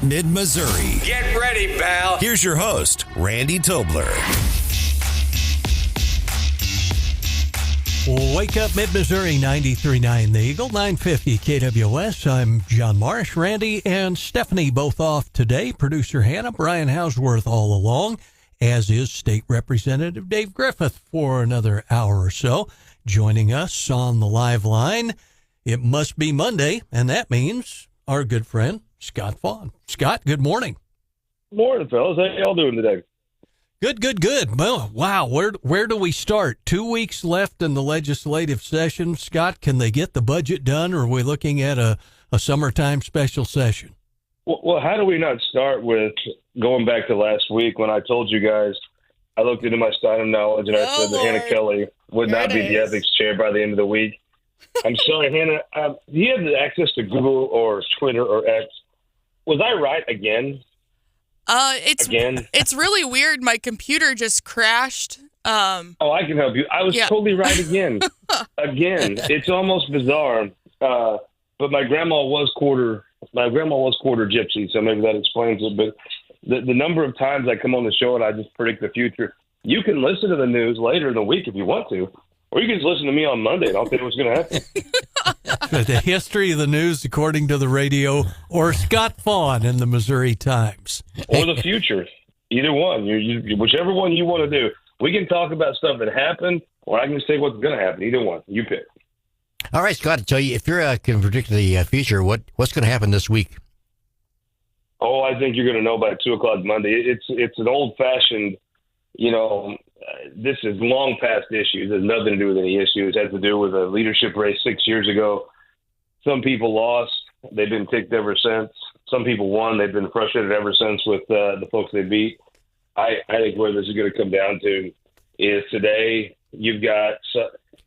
Mid-Missouri. Get ready, pal. Here's your host, Randy Tobler. Wake up Mid-Missouri 93.9 The Eagle, 950 KWS. I'm John Marsh. Randy and Stephanie both off today. Producer Hannah, Brian Hauswirth all along, as is State Representative Dave Griffith for another hour or so. Joining us on the live line, it must be Monday, and that means our good friend, Scott Faughn. Scott, good morning. Morning, fellas. How y'all doing today? Good. Well, wow, where do we start? 2 weeks left in the legislative session. Scott, can they get the budget done, or are we looking at a summertime special session? Well, how do we not start with going back to last week when I told you guys, I looked into my Steinem knowledge and I said that Hannah Kelly would not be the ethics chair by the end of the week. I'm sorry, Hannah. Do you have access to Google or Twitter or X? Was I right again? It's really weird. My computer just crashed. I can help you. I was totally right again. It's almost bizarre. But my grandma was quarter gypsy, so maybe that explains it. But the number of times I come on the show and I just predict the future. You can listen to the news later in the week if you want to, or you can just listen to me on Monday and I'll tell you what's going to happen. The history of the news according to the radio, or Scott Faughn in the Missouri Times. Or the future. Either one. Whichever one you want to do. We can talk about stuff that happened, or I can say what's going to happen. Either one. You pick. All right, Scott, so if you can predict the future, what's going to happen this week? Oh, I think you're going to know by 2 o'clock Monday. It's an old-fashioned, this is long past issues. It has nothing to do with any issues. It has to do with a leadership race 6 years ago. Some people lost. They've been ticked ever since. Some people won. They've been frustrated ever since with the folks they beat. I think where this is going to come down to is today you've got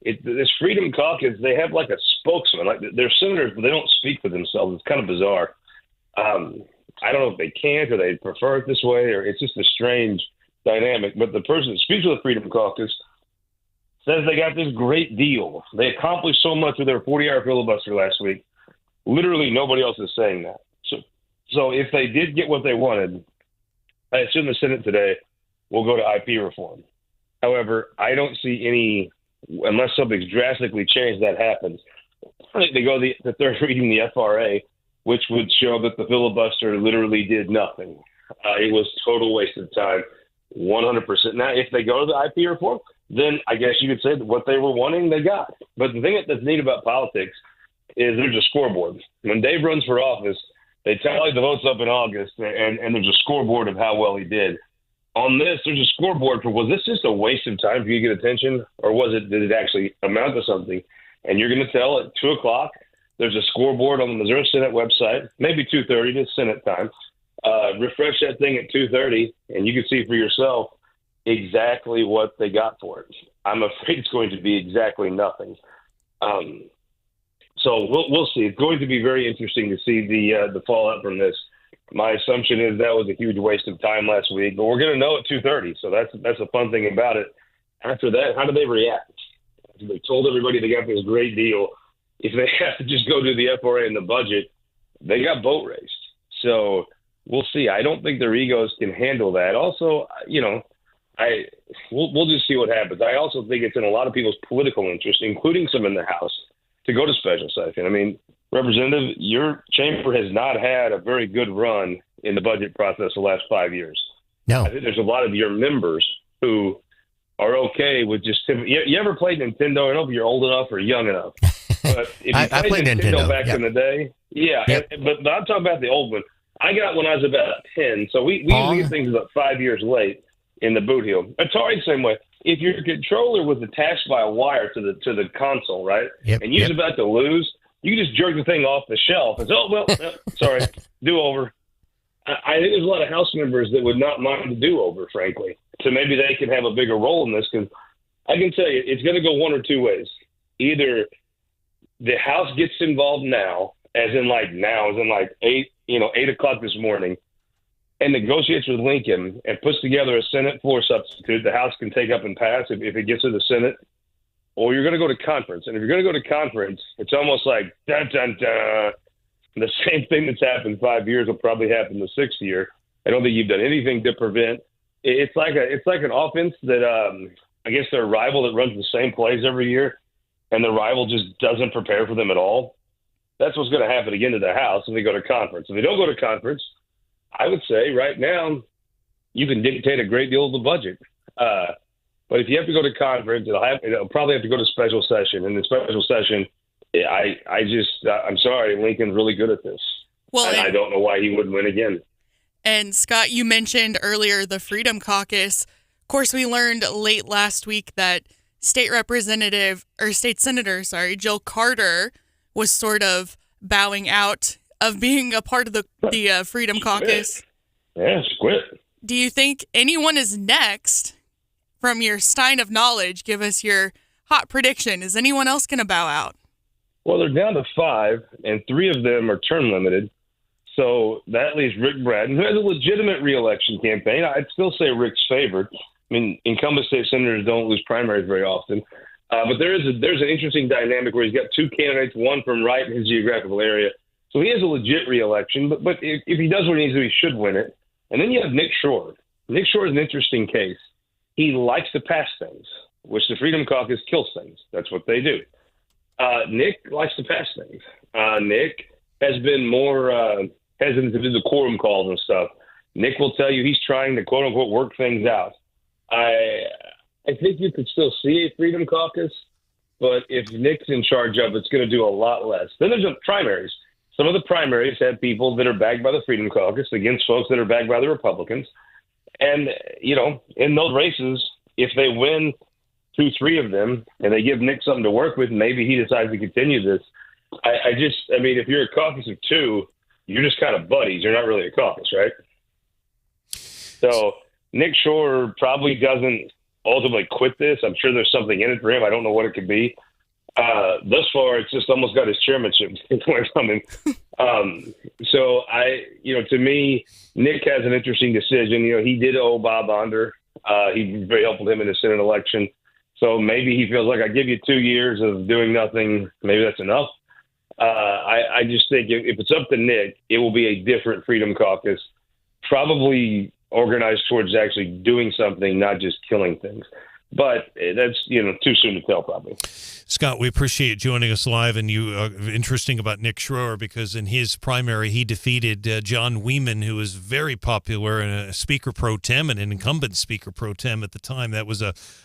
this Freedom Caucus. They have like a spokesman. Like they're senators, but they don't speak for themselves. It's kind of bizarre. I don't know if they can't or they prefer it this way, or it's just a strange dynamic. But the person that speaks for the Freedom Caucus says they got this great deal. They accomplished so much with their 40-hour filibuster last week. Literally nobody else is saying that. So if they did get what they wanted, I assume the Senate today will go to IP reform. However, I don't see any, unless something's drastically changed, that happens. I think they go the third reading, the FRA, which would show that the filibuster literally did nothing. It was total waste of time, 100%. Now, if they go to the IP reform, then I guess you could say that what they were wanting, they got. But the thing that's neat about politics is there's a scoreboard. When Dave runs for office, they tally the votes up in August, and there's a scoreboard of how well he did. On this, there's a scoreboard for, was this just a waste of time for you to get attention, or did it actually amount to something? And you're going to tell at 2 o'clock. There's a scoreboard on the Missouri Senate website, maybe 2:30 to Senate time. Refresh that thing at 2:30, and you can see for yourself exactly what they got for it. I'm afraid it's going to be exactly nothing. So we'll see. It's going to be very interesting to see the fallout from this. My assumption is that was a huge waste of time last week, but we're going to know at 2:30. So that's a fun thing about it. After that, how do they react? They told everybody they got this great deal. If they have to just go do the FRA and the budget, they got boat raced. So we'll see. I don't think their egos can handle that. Also, we'll just see what happens. I also think it's in a lot of people's political interest, including some in the House, to go to special session. I mean, Representative, your chamber has not had a very good run in the budget process the last 5 years. No. I think there's a lot of your members who are okay with just – you ever played Nintendo? I don't know if you're old enough or young enough. But if I played Nintendo back in the day, but I'm talking about the old one. I got when I was about 10, so we usually get things about 5 years late in the boot heel. Atari, same way. If your controller was attached by a wire to the console, right, and you're about to lose, you can just jerk the thing off the shelf and say, sorry, do-over. I think there's a lot of House members that would not mind the do-over, frankly. So maybe they can have a bigger role in this, because I can tell you it's going to go one or two ways. Either the House gets involved now, as in 8 o'clock this morning, and negotiates with Lincoln and puts together a Senate floor substitute the House can take up and pass if it gets to the Senate, or you're going to go to conference. And if you're going to go to conference, it's almost like, dun, dun, dun, the same thing that's happened 5 years will probably happen the sixth year. I don't think you've done anything to prevent. It's like an offense that I guess their rival that runs the same plays every year, and the rival just doesn't prepare for them at all. That's what's going to happen again to the House if they go to conference. If they don't go to conference, I would say right now you can dictate a great deal of the budget. But if you have to go to conference, it'll probably have to go to special session. And in special session, I'm sorry, Lincoln's really good at this. Well, and I don't know why he wouldn't win again. And Scott, you mentioned earlier the Freedom Caucus. Of course, we learned late last week that State Senator Jill Carter was sort of bowing out of being a part of the Freedom Caucus. Yeah, she quit. Do you think anyone is next from your Stein of knowledge? Give us your hot prediction. Is anyone else going to bow out? Well, they're down to 5, and 3 of them are term limited. So that leaves Rick Braden, who has a legitimate reelection campaign. I'd still say Rick's favored. I mean, incumbent state senators don't lose primaries very often. But there's an interesting dynamic where he's got 2 candidates, one from right in his geographical area. So he has a legit reelection. But if he does what he needs to, he should win it. And then you have Nick Shore. Nick Shore is an interesting case. He likes to pass things, which the Freedom Caucus kills things. That's what they do. Nick likes to pass things. Nick has been more hesitant to do the quorum calls and stuff. Nick will tell you he's trying to, quote unquote, work things out. I think you could still see a Freedom Caucus, but if Nick's in charge of it, it's going to do a lot less. Then there's the primaries. Some of the primaries have people that are backed by the Freedom Caucus against folks that are backed by the Republicans. And, in those races, if they win 2-3 of them and they give Nick something to work with, maybe he decides to continue this. If you're a caucus of 2, you're just kind of buddies. You're not really a caucus, right? So Nick Shore probably doesn't ultimately quit this. I'm sure there's something in it for him. I don't know what it could be. Thus far, it's just almost got his chairmanship away from him. To me, Nick has an interesting decision. He did owe Bob Onder. He was very helpful to him in the Senate election. So maybe he feels like I give you 2 years of doing nothing. Maybe that's enough. I just think if it's up to Nick, it will be a different Freedom Caucus, probably organized towards actually doing something, not just killing things. But that's, too soon to tell, probably. Scott, we appreciate you joining us live, and interesting about Nick Schroer, because in his primary, he defeated John Wieman, who was very popular and a speaker pro tem and an incumbent speaker pro tem at the time. That was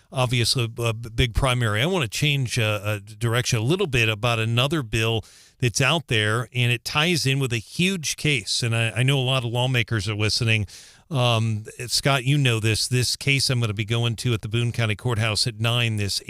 obviously a big primary. I want to change direction a little bit about another bill that's out there, and it ties in with a huge case. And I know a lot of lawmakers are listening. Scott, you know this case I'm going to be going to at the Boone County Courthouse at 9, this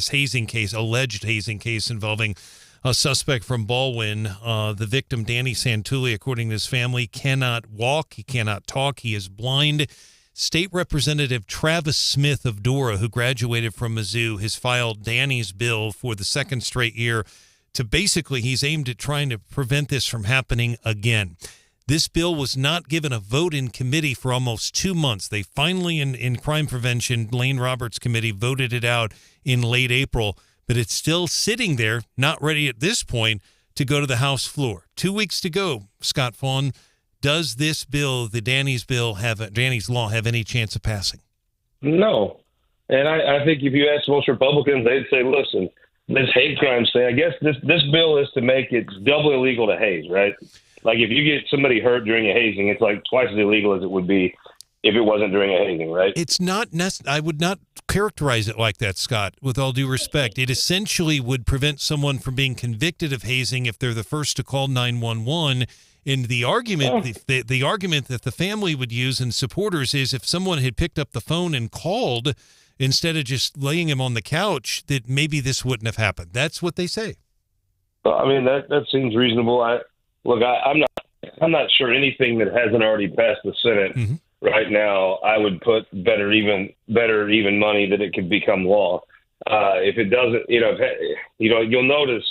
hazing case, alleged hazing case involving a suspect from Baldwin. The victim, Danny Santulli, according to his family, cannot walk. He cannot talk. He is blind. State Representative Travis Smith of Dora, who graduated from Mizzou, has filed Danny's bill for the second straight year to basically, he's aimed at trying to prevent this from happening again. This bill was not given a vote in committee for almost 2 months. They finally, in crime prevention, Blaine Roberts Committee, voted it out in late April, but it's still sitting there, not ready at this point to go to the House floor. 2 weeks to go, Scott Faughn. Does this bill, the Danny's law, have any chance of passing? No. And I think if you ask most Republicans, they'd say, listen, this hate crime thing, I guess this bill is to make it doubly illegal to haze, right? Like if you get somebody hurt during a hazing, it's like twice as illegal as it would be if it wasn't during a hazing, right? It's not I would not characterize it like that, Scott, with all due respect. It essentially would prevent someone from being convicted of hazing if they're the first to call 911. And the argument, the argument that the family would use and supporters is if someone had picked up the phone and called instead of just laying him on the couch, that maybe this wouldn't have happened. That's what they say. Well, I mean, that seems reasonable. I'm not sure anything that hasn't already passed the Senate right now. I would put better even money that it could become law. If it doesn't, you'll notice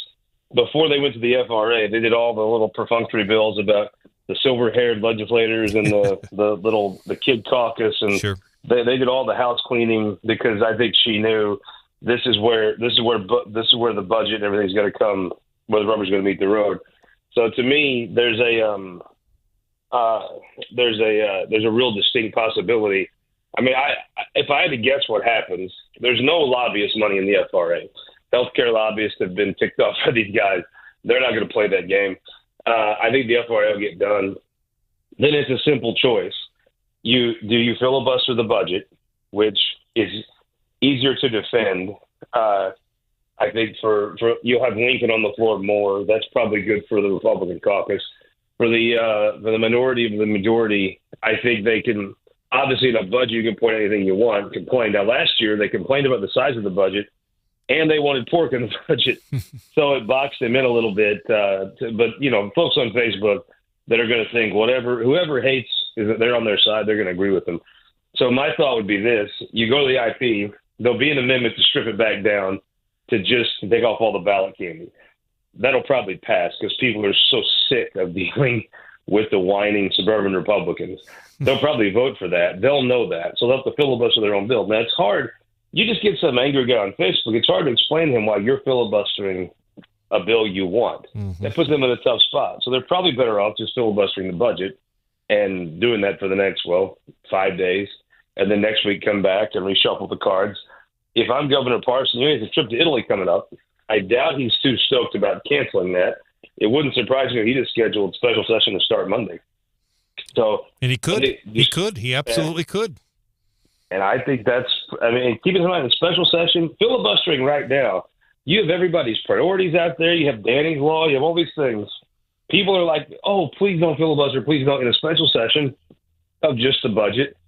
before they went to the FRA, they did all the little perfunctory bills about the silver-haired legislators and the kid caucus, and sure. They did all the house cleaning because I think she knew this is where the budget and everything's going to come, where the rubber's going to meet the road. So to me, there's a real distinct possibility. I mean, if I had to guess what happens, there's no lobbyist money in the FRA. Healthcare lobbyists have been ticked off by these guys. They're not going to play that game. I think the FRA will get done. Then it's a simple choice. Do you filibuster the budget, which is easier to defend? I think for you'll have Lincoln on the floor more. That's probably good for the Republican caucus. For the minority of the majority, I think they can. Obviously, in a budget, you can point anything you want. Complain. Now, last year they complained about the size of the budget, and they wanted pork in the budget, so it boxed them in a little bit. But folks on Facebook that are going to think whoever hates is that they're on their side, they're going to agree with them. So my thought would be this: you go to the IP, there'll be an amendment to strip it back down to just take off all the ballot candy. That'll probably pass because people are so sick of dealing with the whining suburban Republicans. They'll probably vote for that. They'll know that. So they'll have to filibuster their own bill. Now, it's hard. You just get some angry guy on Facebook. It's hard to explain to him why you're filibustering a bill you want. Mm-hmm. That puts them in a tough spot. So they're probably better off just filibustering the budget and doing that for the next, 5 days. And then next week come back and reshuffle the cards. If I'm Governor Parson, he has a trip to Italy coming up. I doubt he's too stoked about canceling that. It wouldn't surprise me if he just scheduled special session to start Monday. So, and he could. He absolutely could. And I think keep in mind the special session, filibustering right now, you have everybody's priorities out there. You have Danny's Law. You have all these things. People are like, oh, please don't filibuster. Please don't. In a special session of just the budget,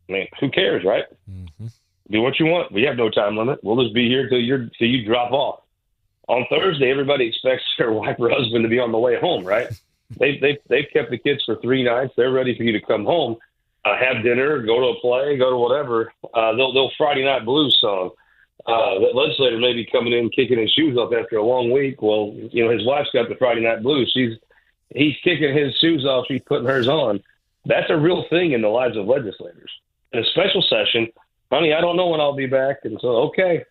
I mean, who cares, right? Mm-hmm. Do what you want. We have no time limit. We'll just be here till you drop off. On Thursday, everybody expects their wife or husband to be on the way home, right? They've kept the kids for 3 nights. They're ready for you to come home, have dinner, go to a play, go to whatever. They'll Friday Night Blues song. That legislator may be coming in kicking his shoes off after a long week. Well, his wife's got the Friday Night Blues. He's kicking his shoes off. She's putting hers on. That's a real thing in the lives of legislators. In a special session, honey, I don't know when I'll be back. And so, okay.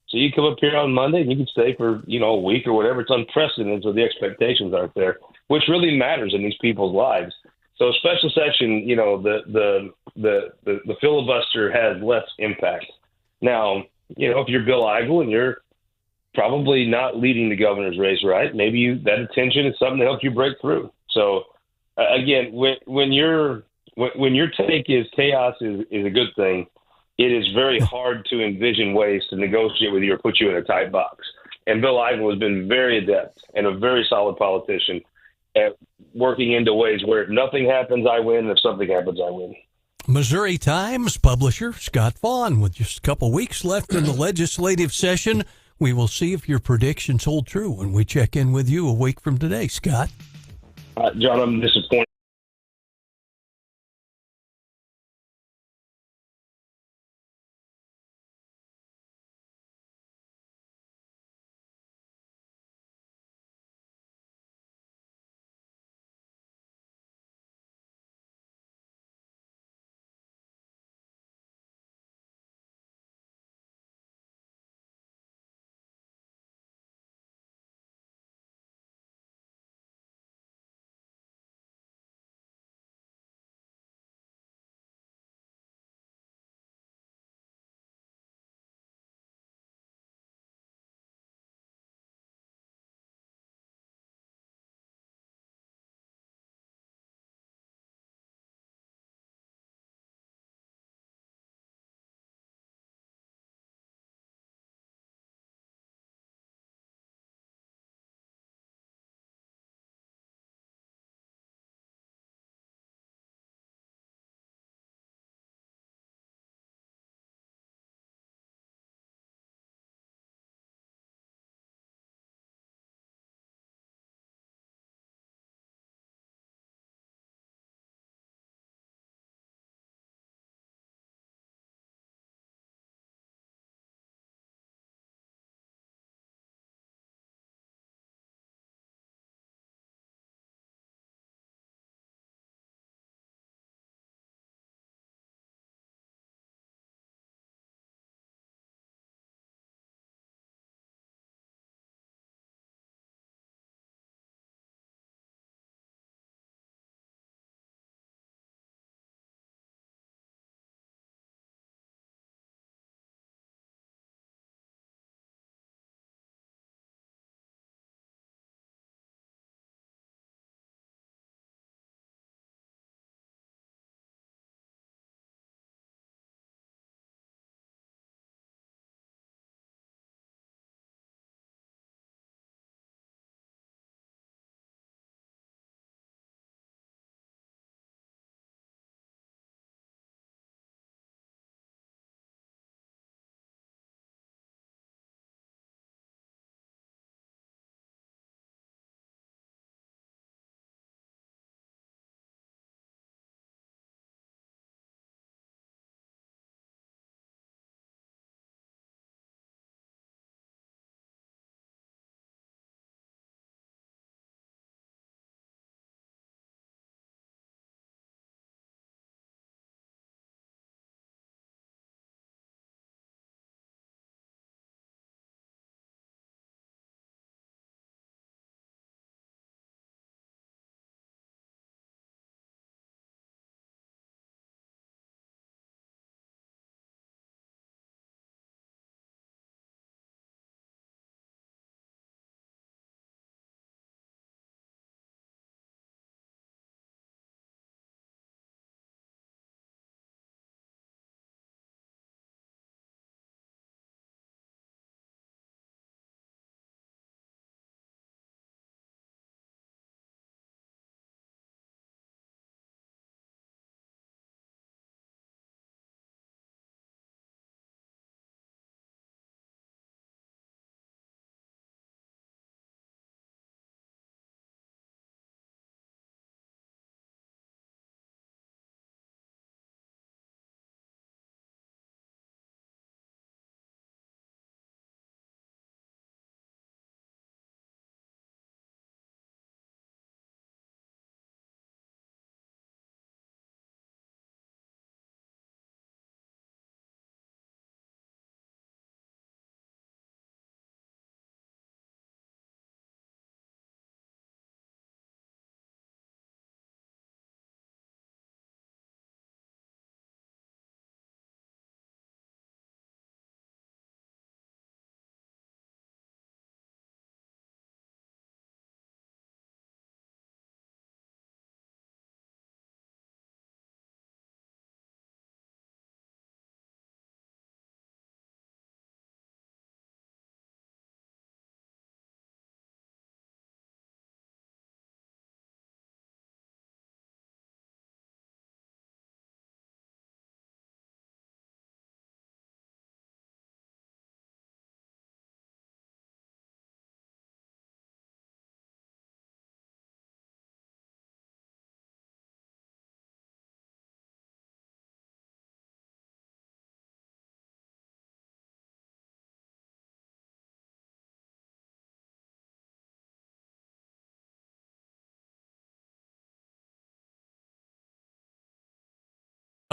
So you come up here on Monday and you can stay for, a week or whatever. It's unprecedented, so the expectations aren't there, which really matters in these people's lives. So special session, the filibuster has less impact. Now, if you're Bill Eigel and you're probably not leading the governor's race, right? Maybe that attention is something to help you break through. So again, when your take is chaos is a good thing, it is very hard to envision ways to negotiate with you or put you in a tight box. And Bill Eigel has been very adept and a very solid politician at working into ways where if nothing happens, I win. If something happens, I win. Missouri Times publisher Scott Faughn, with just a couple weeks left in the legislative session. We will see if your predictions hold true when we check in with you a week from today, Scott. John, I'm disappointed.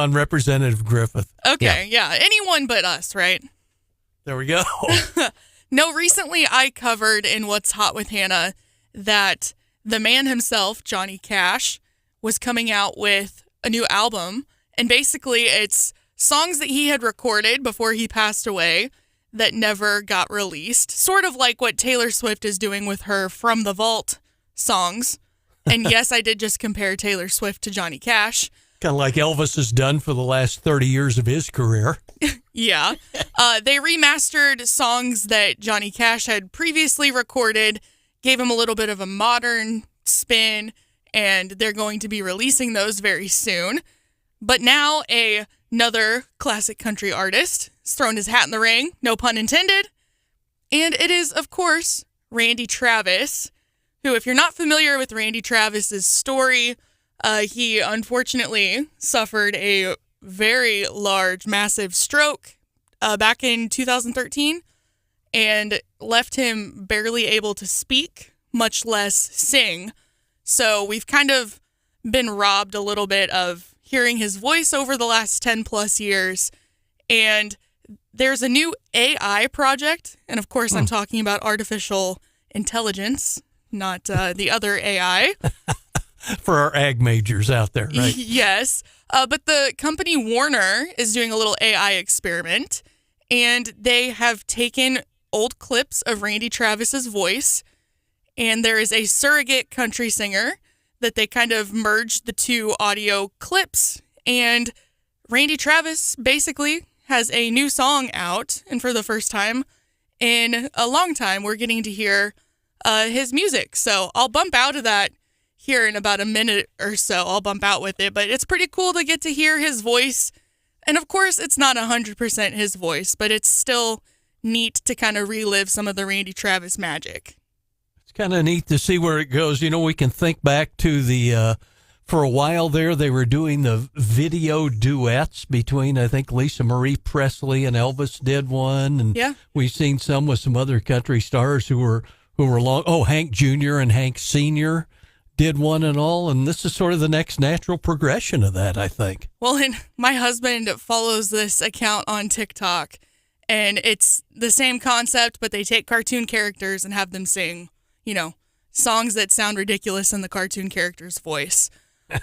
on Representative Griffith. Okay, yeah. Anyone but us, right? There we go. No, recently I covered in What's Hot with Hannah that the man himself, Johnny Cash, was coming out with a new album. And basically it's songs that he had recorded before he passed away that never got released. Sort of like what Taylor Swift is doing with her From the Vault songs. And yes, I did just compare Taylor Swift to Johnny Cash. Kind of like Elvis has done for the last 30 years of his career. Yeah. They remastered songs that Johnny Cash had previously recorded, gave him a little bit of a modern spin, and they're going to be releasing those very soon. But now another classic country artist has thrown his hat in the ring, no pun intended. And it is, of course, Randy Travis, who, if you're not familiar with Randy Travis's story, he unfortunately suffered a very large, massive stroke back in 2013 and left him barely able to speak, much less sing. So we've kind of been robbed a little bit of hearing his voice over the last 10 plus years. And there's a new AI project. And of course, I'm talking about artificial intelligence, not the other AI. For our ag majors out there, right? Yes. But the company Warner is doing a little AI experiment, and they have taken old clips of Randy Travis's voice, and there is a surrogate country singer that they kind of merged the two audio clips, and Randy Travis basically has a new song out, and for the first time in a long time, we're getting to hear his music. So I'll bump out of that here in about a minute or so. I'll bump out with it, but it's pretty cool to get to hear his voice. And of course, it's not 100% his voice, but it's still neat to kind of relive some of the Randy Travis magic. It's kind of neat to see where it goes. You know, we can think back to the, for a while there, they were doing the video duets between, I think, Lisa Marie Presley and Elvis did one. And Yeah. we've seen some with some other country stars who were long. Oh, Hank Jr. and Hank Sr. did one and all, and this is sort of the next natural progression of that, I think. Well, and my husband follows this account on TikTok, and it's the same concept, but they take cartoon characters and have them sing, you know, songs that sound ridiculous in the cartoon character's voice.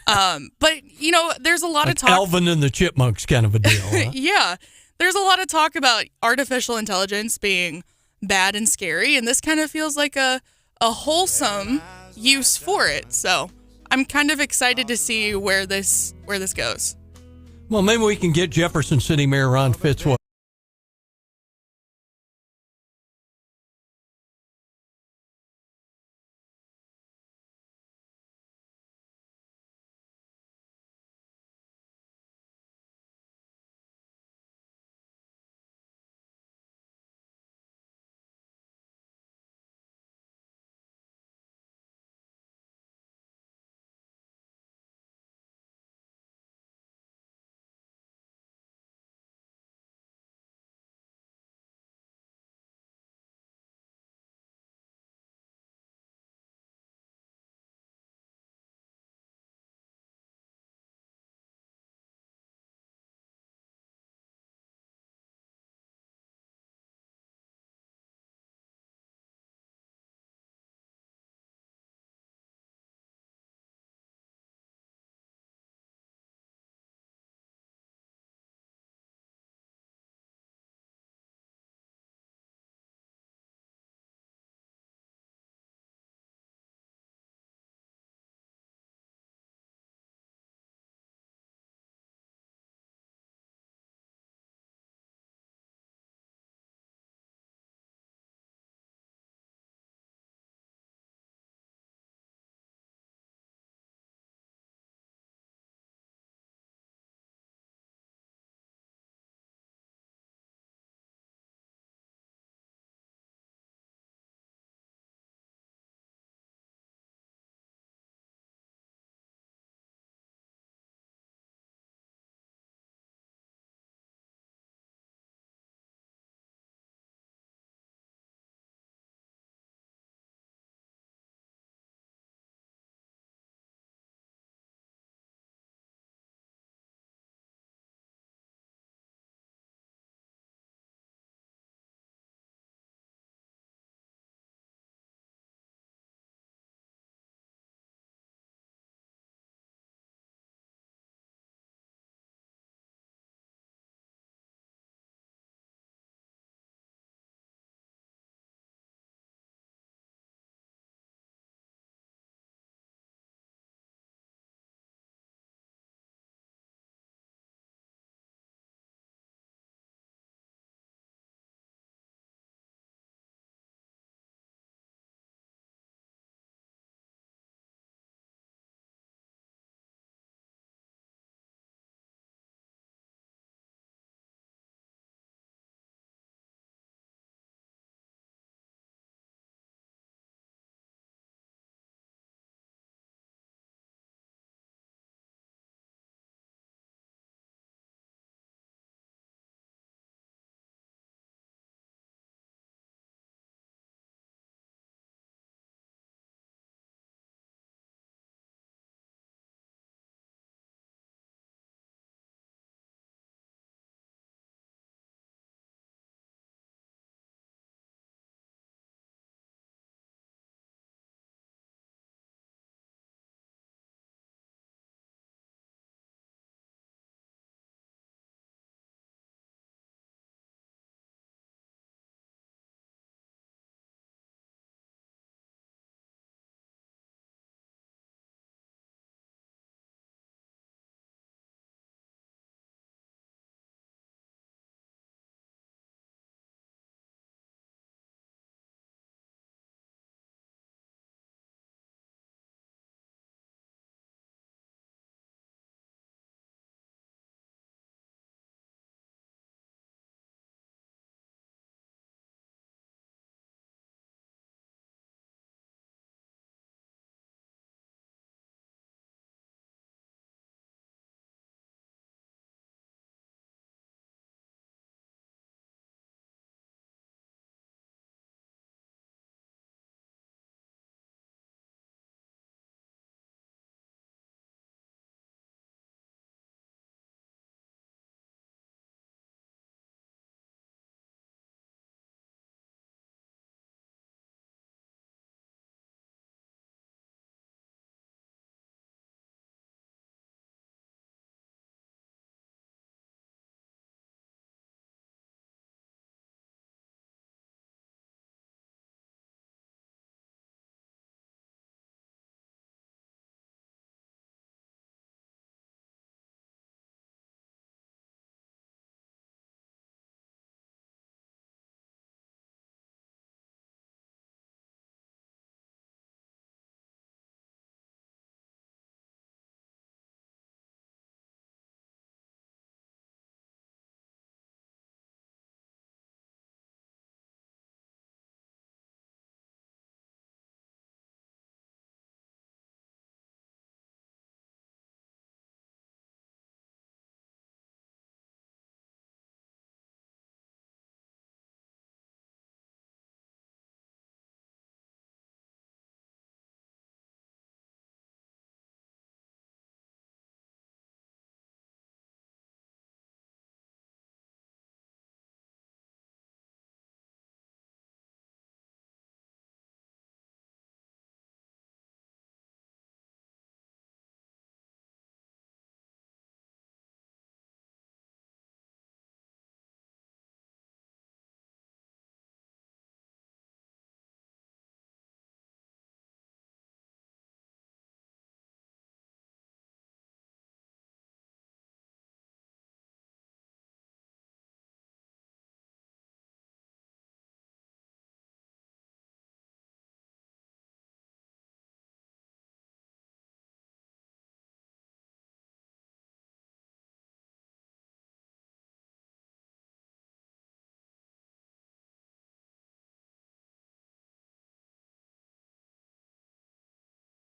But, you know, there's a lot Like of talk. Alvin and the Chipmunks kind of a deal. Huh? Yeah. There's a lot of talk about artificial intelligence being bad and scary, and this kind of feels like a wholesome use for it. So I'm kind of excited to see where this goes. Well, maybe we can get Jefferson City Mayor Ron Fitzwater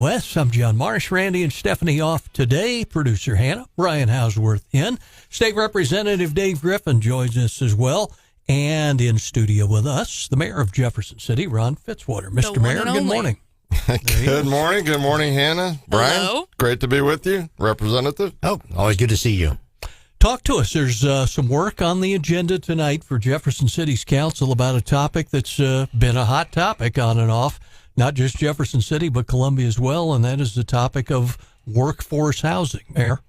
West. I'm John Marsh. Randy and Stephanie off today. Producer Hannah, Brian Hauswirth in. State Representative Dave Griffin joins us as well. And in studio with us, the mayor of Jefferson City, Ron Fitzwater. Mr. Mayor, good morning. Good morning. Good morning, Hannah. Brian, hello. Great to be with you, Representative. Oh, always good to see you. Talk to us. There's some work on the agenda tonight for Jefferson City's council about a topic that's been a hot topic on and off, not just Jefferson City, but Columbia as well, and that is the topic of workforce housing, Mayor.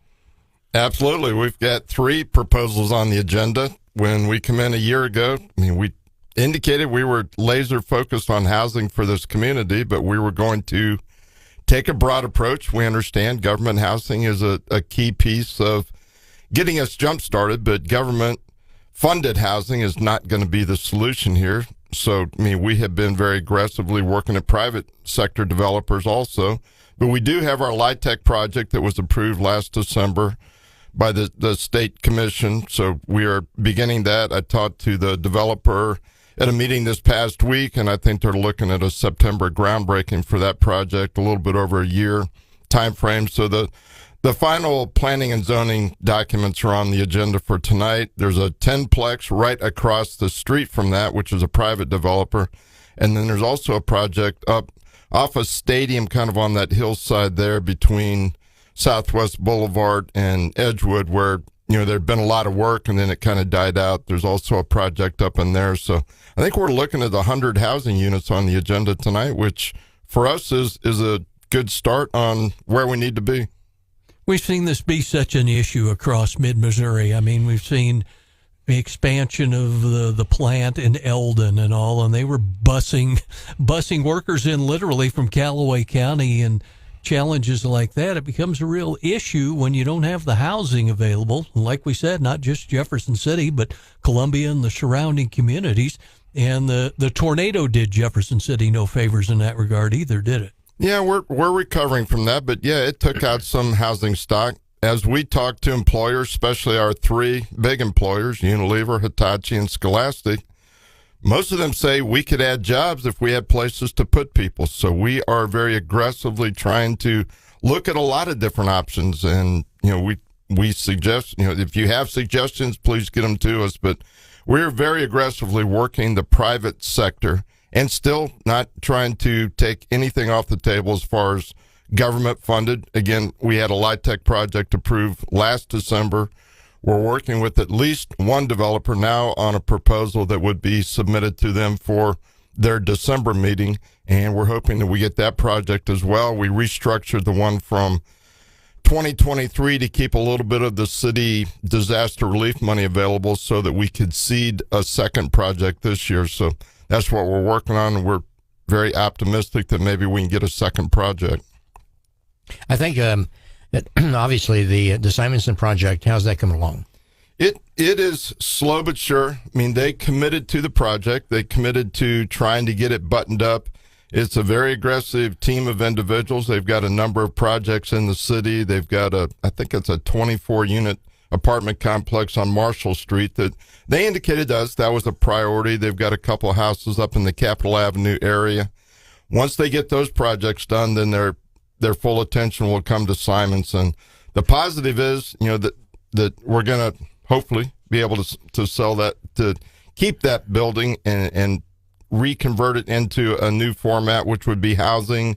Absolutely. We've got 3 proposals on the agenda. When we come in a year ago, we indicated we were laser focused on housing for this community, but we were going to take a broad approach. We understand government housing is a key piece of getting us jump started, but government funded housing is not going to be the solution here. So, we have been very aggressively working at private sector developers also, but we do have our LIHTC project that was approved last December by the state commission. So we are beginning that. I talked to the developer at a meeting this past week, and I think they're looking at a September groundbreaking for that project, a little bit over a year time frame. So the final planning and zoning documents are on the agenda for tonight. There's a 10-plex right across the street from that, which is a private developer. And then there's also a project up off a stadium kind of on that hillside there between Southwest Boulevard and Edgewood, where there'd been a lot of work and then it kind of died out. There's also a project up in there. So I think we're looking at 100 housing units on the agenda tonight, which for us is a good start on where we need to be. We've seen this be such an issue across mid-Missouri. We've seen the expansion of the plant in Eldon and all, and they were busing workers in literally from Callaway County, and challenges like that. It becomes a real issue when you don't have the housing available. Like we said, not just Jefferson City, but Columbia and the surrounding communities. And the tornado did Jefferson City no favors in that regard either, did it? Yeah, we're recovering from that, but yeah, it took out some housing stock. As we talk to employers, especially our 3 big employers, Unilever, Hitachi, and Scholastic, most of them say we could add jobs if we had places to put people. So we are very aggressively trying to look at a lot of different options. And, we suggest, if you have suggestions, please get them to us. But we're very aggressively working the private sector and still not trying to take anything off the table as far as government funded. Again, we had a LIHTC project approved last December. We're working with at least one developer now on a proposal that would be submitted to them for their December meeting, and we're hoping that we get that project as well. We restructured the one from 2023 to keep a little bit of the city disaster relief money available so that we could seed a second project this year. So that's what we're working on, and we're very optimistic that maybe we can get a second project. I think obviously the Simonson project, how's that coming along? It is slow but sure. They committed to the project. They committed to trying to get it buttoned up. It's a very aggressive team of individuals. They've got a number of projects in the city. They've got I think it's a 24-unit apartment complex on Marshall Street that they indicated to us that was a priority. They've got a couple of houses up in the Capitol Avenue area. Once they get those projects done, then their full attention will come to Simonson. The positive is, that we're going to hopefully be able to sell that, to keep that building and reconvert it into a new format, which would be housing.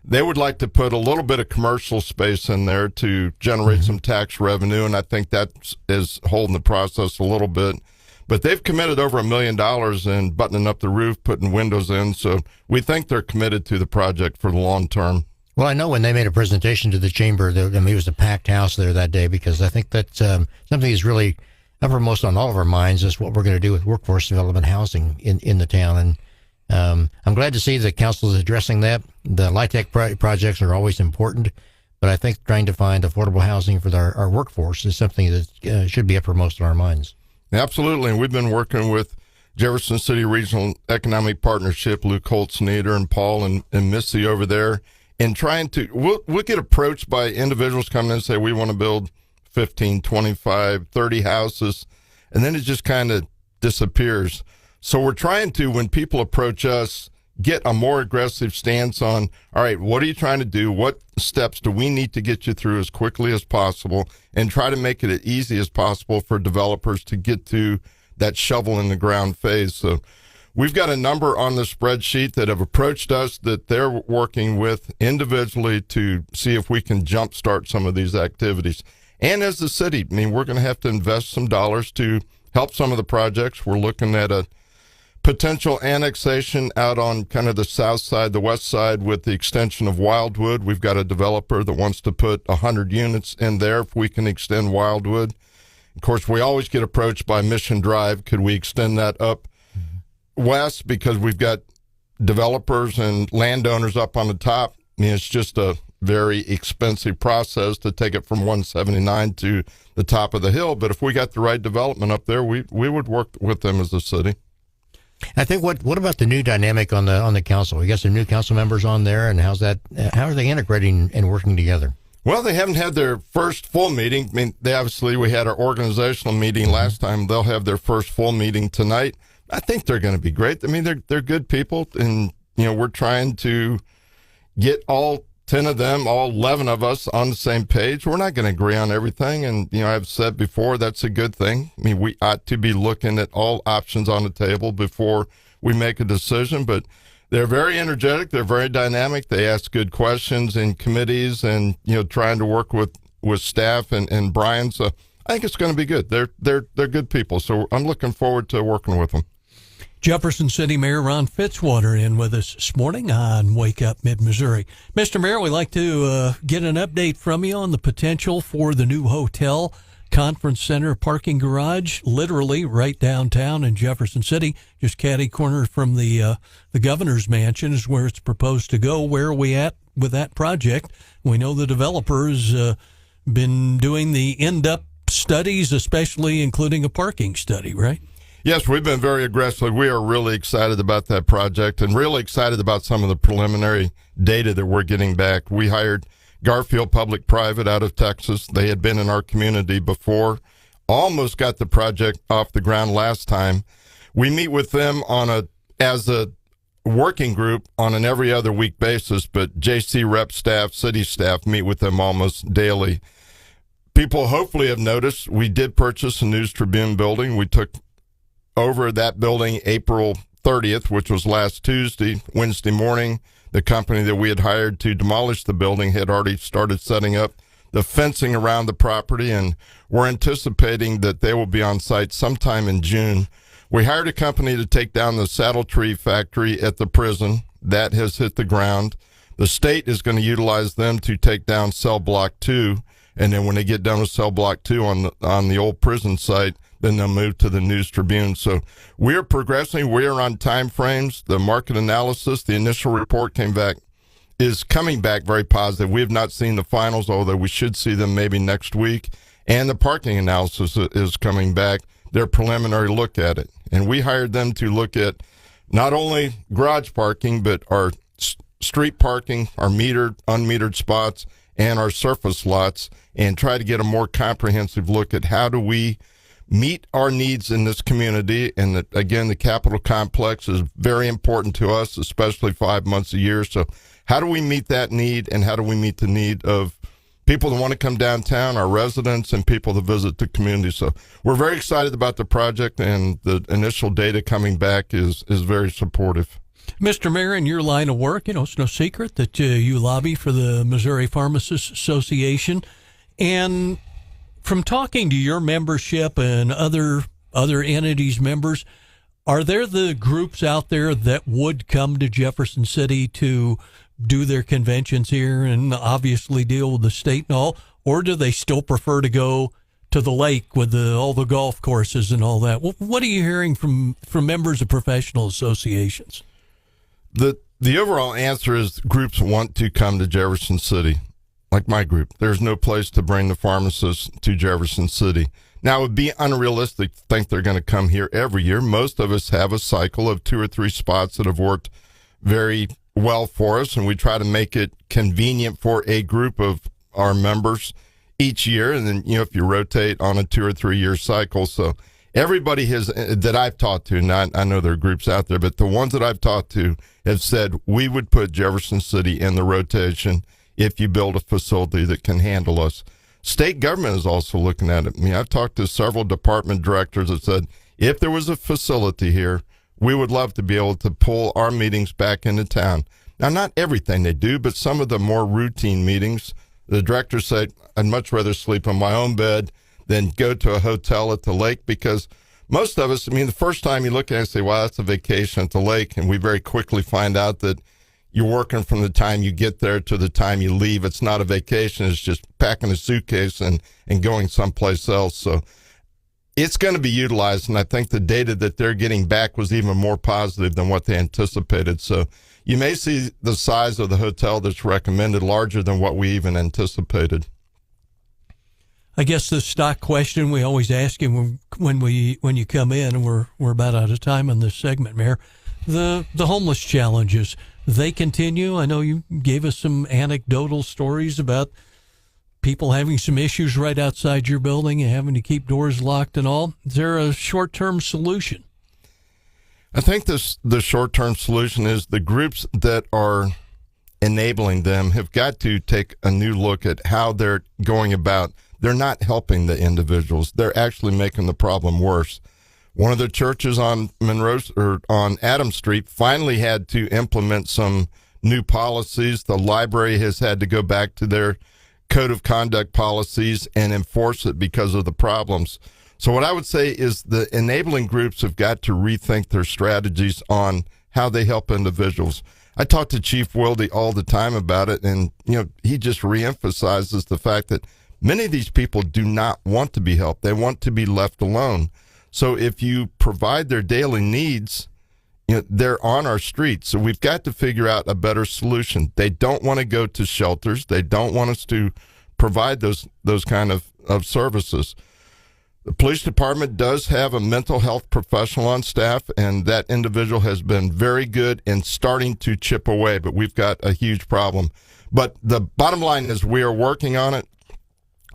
They would like to put a little bit of commercial space in there to generate some tax revenue, and I think that is holding the process a little bit. But they've committed over $1 million in buttoning up the roof, putting windows in, so we think they're committed to the project for the long term. Well, I know when they made a presentation to the chamber, it was a packed house there that day, because I think that's something that's really uppermost on all of our minds is what we're going to do with workforce development housing in the town. And I'm glad to see the council is addressing that. The LIHTC projects are always important, but I think trying to find affordable housing for our workforce is something that should be uppermost in our minds. Absolutely. And we've been working with Jefferson City Regional Economic Partnership, Luke Holtz-Nieder and Paul and Missy over there, and trying to, we'll get approached by individuals coming in and say, we want to build 15, 25, 30 houses, and then it just kind of disappears. So we're trying to, when people approach us, get a more aggressive stance on, all right, what are you trying to do? What steps do we need to get you through as quickly as possible, and try to make it as easy as possible for developers to get to that shovel in the ground phase. So we've got a number on the spreadsheet that have approached us that they're working with individually to see if we can jumpstart some of these activities. And as the city, I mean, we're going to have to invest some dollars to help some of the projects. We're looking at a potential annexation out on kind of the south side, the west side, with the extension of Wildwood. We've got a developer that wants to put 100 units in there if we can extend Wildwood. Of course, we always get approached by Mission Drive. Could we extend that up west? Because we've got developers and landowners up on the top. I mean, it's just a very expensive process to take it from 179 to the top of the hill. But if we got the right development up there, we would work with them as a city. I think what about the new dynamic on the council? We got some new council members on there, and how are they integrating and working together? Well, they haven't had their first full meeting. I mean, we had our organizational meeting last time. They'll have their first full meeting tonight. I think they're going to be great. I mean, they're good people, and we're trying to get all 10 of them, all 11 of us on the same page. We're not going to agree on everything, and I've said before that's a good thing. I mean, we ought to be looking at all options on the table before we make a decision. But they're very energetic. They're very dynamic. They ask good questions in committees, and trying to work with staff and Brian. So I think it's going to be good. They're good people. So I'm looking forward to working with them. Jefferson City Mayor Ron Fitzwater in with us this morning on Wake Up Mid-Missouri. Mr. Mayor, we'd like to get an update from you on the potential for the new hotel, conference center, parking garage, literally right downtown in Jefferson City, just catty corner from the governor's mansion is where it's proposed to go. Where are we at with that project? We know the developer's been doing the end-up studies, especially including a parking study, right? Yes, we've been very aggressive. We are really excited about that project and really excited about some of the preliminary data that we're getting back. We hired Garfield Public-Private out of Texas. They had been in our community before, almost got the project off the ground last time. We meet with them as a working group on an every other week basis, but JC rep staff, city staff meet with them almost daily. People hopefully have noticed we did purchase a News Tribune building. We took over that building April 30th, which was last Tuesday. Wednesday morning, the company that we had hired to demolish the building had already started setting up the fencing around the property, and we're anticipating that they will be on site sometime in June. We hired a company to take down the saddle tree factory at the prison. That has hit the ground. The state is going to utilize them to take down cell block 2, and then when they get done with cell block 2 on the old prison site, then they'll move to the News Tribune. So we're progressing. We are on time frames. The market analysis, the initial report is coming back very positive. We have not seen the finals, although we should see them maybe next week. And the parking analysis is coming back, their preliminary look at it. And we hired them to look at not only garage parking, but our street parking, our metered, unmetered spots, and our surface lots, and try to get a more comprehensive look at how do we meet our needs in this community. And again, the Capitol complex is very important to us, especially 5 months a year. So how do we meet that need, and how do we meet the need of people that want to come downtown, our residents, and people that visit the community? So we're very excited about the project, and the initial data coming back is very supportive. Mr. Mayor, in your line of work, it's no secret that you lobby for the Missouri Pharmacists Association. And from talking to your membership and other entities' members, are there the groups out there that would come to Jefferson City to do their conventions here and obviously deal with the state and all, or do they still prefer to go to the lake with all the golf courses and all that? What are you hearing from members of professional associations? The overall answer is groups want to come to Jefferson City. Like my group, there's no place to bring the pharmacists to Jefferson City. Now, it would be unrealistic to think they're going to come here every year. Most of us have a cycle of 2 or 3 spots that have worked very well for us, and we try to make it convenient for a group of our members each year. And then, if you rotate on a 2 or 3 year cycle. So everybody has that I've talked to, not I know there are groups out there, but the ones that I've talked to have said we would put Jefferson City in the rotation if you build a facility that can handle us. State government is also looking at it. I mean, I've talked to several department directors that said if there was a facility here, we would love to be able to pull our meetings back into town. Now, not everything they do, but some of the more routine meetings, the directors say, I'd much rather sleep in my own bed than go to a hotel at the lake, because most of us, I mean, the first time you look at it and say, wow, that's a vacation at the lake, and we very quickly find out that you're working from the time you get there to the time you leave. It's not a vacation. It's just packing a suitcase and going someplace else. So it's going to be utilized, and I think the data that they're getting back was even more positive than what they anticipated. So you may see the size of the hotel that's recommended larger than what we even anticipated. I guess the stock question we always ask you when you come in, and we're about out of time on this segment, Mayor, the homeless challenges, they continue. I know you gave us some anecdotal stories about people having some issues right outside your building and having to keep doors locked and all. Is there a short-term solution? I think the short-term solution is the groups that are enabling them have got to take a new look at how they're going about. They're not helping the individuals. They're actually making the problem worse. One of the churches on Monroe or on Adams Street finally had to implement some new policies. The library has had to go back to their code of conduct policies and enforce it because of the problems. So what I would say is the enabling groups have got to rethink their strategies on how they help individuals. I talk to Chief Wilde all the time about it, and he just reemphasizes the fact that many of these people do not want to be helped. They want to be left alone. So if you provide their daily needs, they're on our streets. So we've got to figure out a better solution. They don't want to go to shelters. They don't want us to provide those kind of services. The police department does have a mental health professional on staff, and that individual has been very good in starting to chip away, but we've got a huge problem. But the bottom line is we are working on it,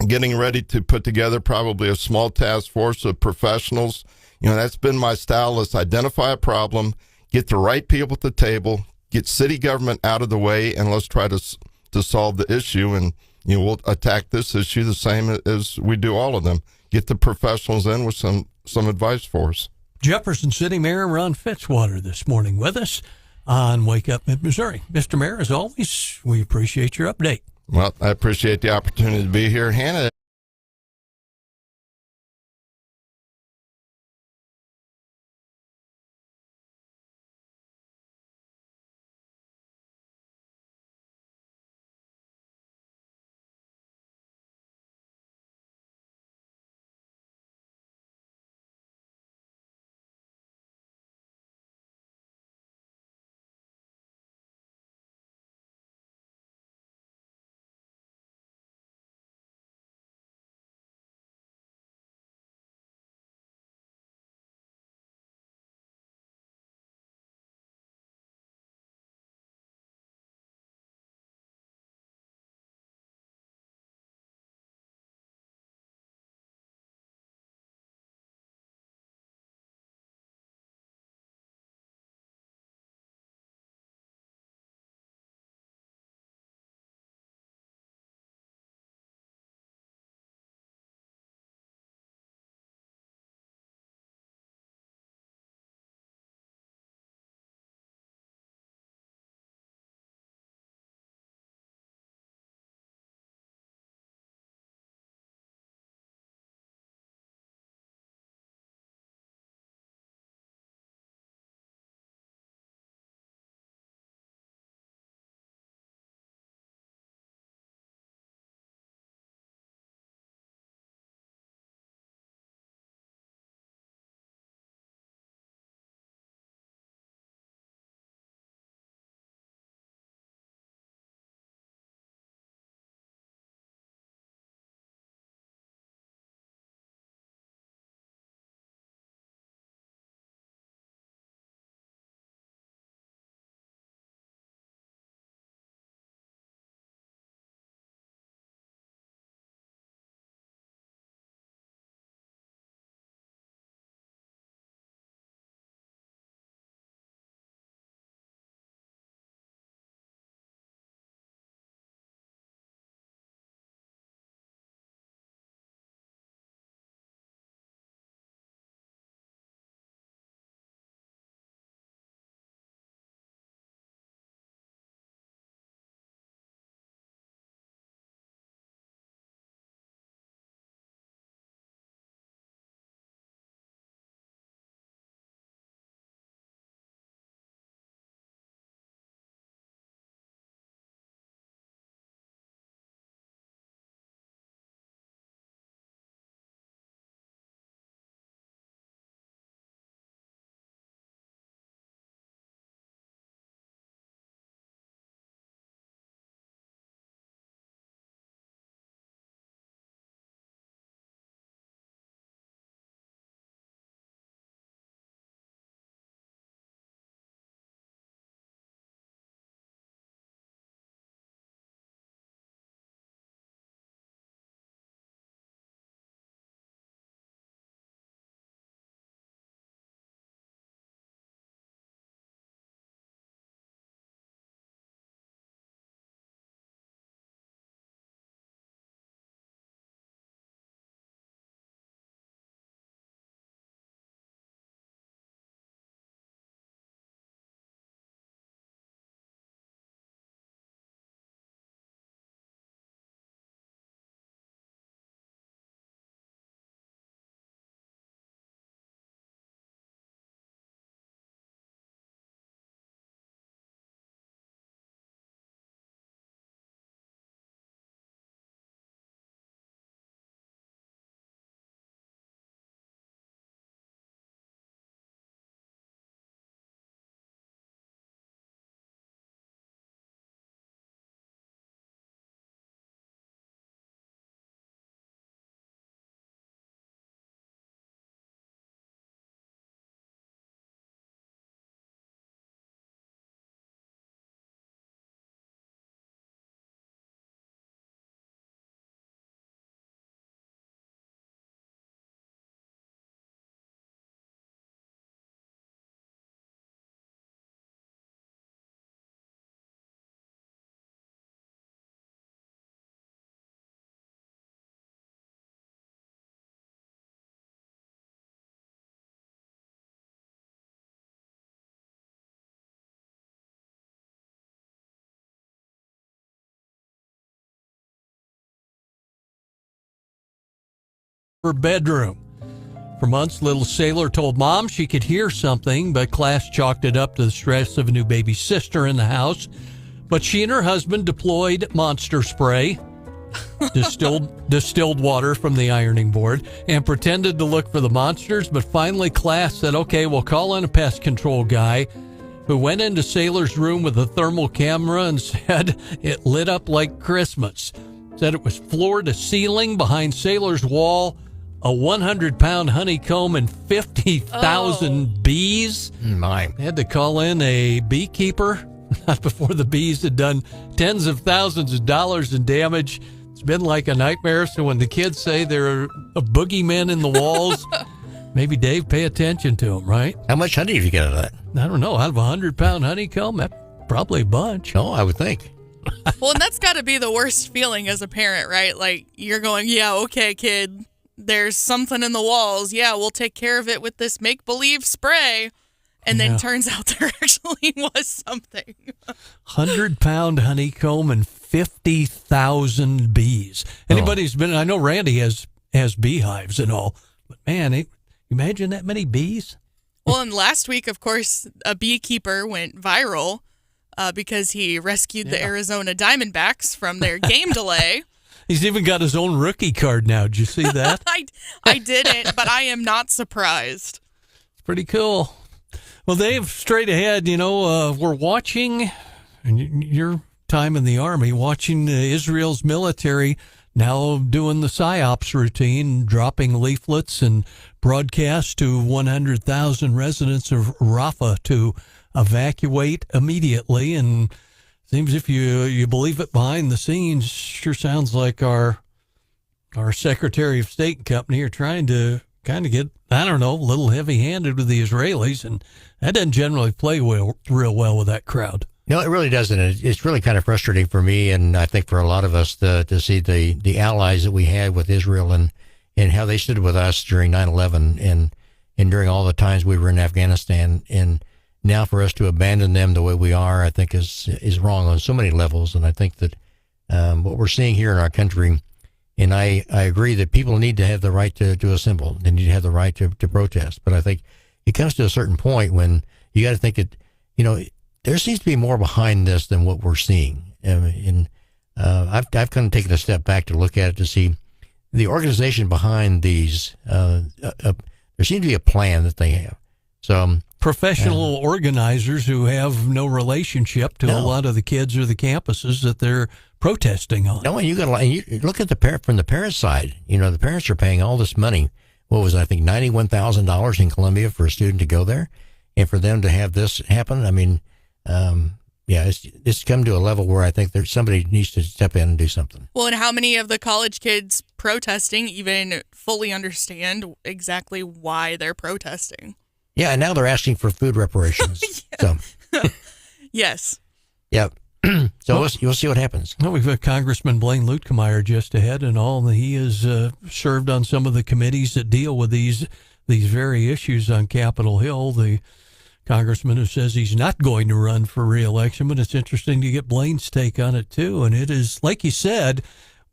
getting ready to put together probably a small task force of professionals. That's been my style. Let's identify a problem, get the right people at the table, get city government out of the way, and let's try to solve the issue. And we'll attack this issue the same as we do all of them. Get the professionals in with some advice for us. Jefferson City Mayor Ron Fitzwater this morning with us on Wake Up Mid-Missouri. Mr. Mayor, as always, we appreciate your update. Well, I appreciate the opportunity to be here. Hannah, her bedroom. For months, little Sailor told Mom she could hear something, but class chalked it up to the stress of a new baby sister in the house. But she and her husband deployed Monster Spray, distilled water from the ironing board, and pretended to look for the monsters. But finally, class said, okay, we'll call in a pest control guy, who went into Sailor's room with a thermal camera and said it lit up like Christmas. Said it was floor to ceiling behind Sailor's wall, a 100-pound honeycomb, and 50,000 bees. My. They had to call in a beekeeper, not before the bees had done tens of thousands of dollars in damage. It's been like a nightmare, so when the kids say there are a boogeyman in the walls, maybe, Dave, pay attention to them, right? How much honey did you get out of that? I don't know. Out of a 100-pound honeycomb, that's probably a bunch. Oh, I would think. Well, and that's got to be the worst feeling as a parent, right? Like, you're going, yeah, okay, kid, there's something in the walls. Yeah, we'll take care of it with this make-believe spray. And then turns out there actually was something. 100-pound honeycomb and 50,000 bees. Anybody's been, I know Randy has beehives and all, but man, imagine that many bees. Well, and last week, of course, a beekeeper went viral because he rescued the Arizona Diamondbacks from their game delay. He's even got his own rookie card now. Did you see that? I didn't, but I am not surprised. It's pretty cool. Well, Dave, straight ahead, we're watching, and your time in the Army, watching Israel's military now doing the PSYOPs routine, dropping leaflets and broadcasts to 100,000 residents of Rafah to evacuate immediately. And seems if you believe it behind the scenes, sure sounds like our Secretary of State and company are trying to kind of get, I don't know, a little heavy-handed with the Israelis, and that doesn't generally play real well with that crowd. No, it really doesn't. It's really kind of frustrating for me, and I think for a lot of us to see the allies that we had with Israel and how they stood with us during 9/11 and during all the times we were in Afghanistan, and now for us to abandon them the way we are, I think is wrong on so many levels. And I think that what we're seeing here in our country, and I agree that people need to have the right to assemble. They need to have the right to protest. But I think it comes to a certain point when you got to think that, there seems to be more behind this than what we're seeing. I've kind of taken a step back to look at it to see the organization behind these. There seems to be a plan that they have. So professional organizers who have no relationship to a lot of the kids or the campuses that they're protesting on. No, and you look at from the parent side. The parents are paying all this money. What was it, I think $91,000 in Columbia for a student to go there, and for them to have this happen. I mean, it's come to a level where I think somebody needs to step in and do something. Well, and how many of the college kids protesting even fully understand exactly why they're protesting? Yeah, and now they're asking for food reparations. So, yes. Yeah. So you'll see what happens. Well, we've got Congressman Blaine Luetkemeyer just ahead and all. He has served on some of the committees that deal with these very issues on Capitol Hill. The congressman who says he's not going to run for re-election, but it's interesting to get Blaine's take on it, too. And it is, like you said,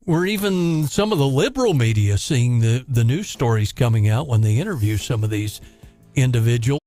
we're even some of the liberal media seeing the news stories coming out when they interview some of these individuals.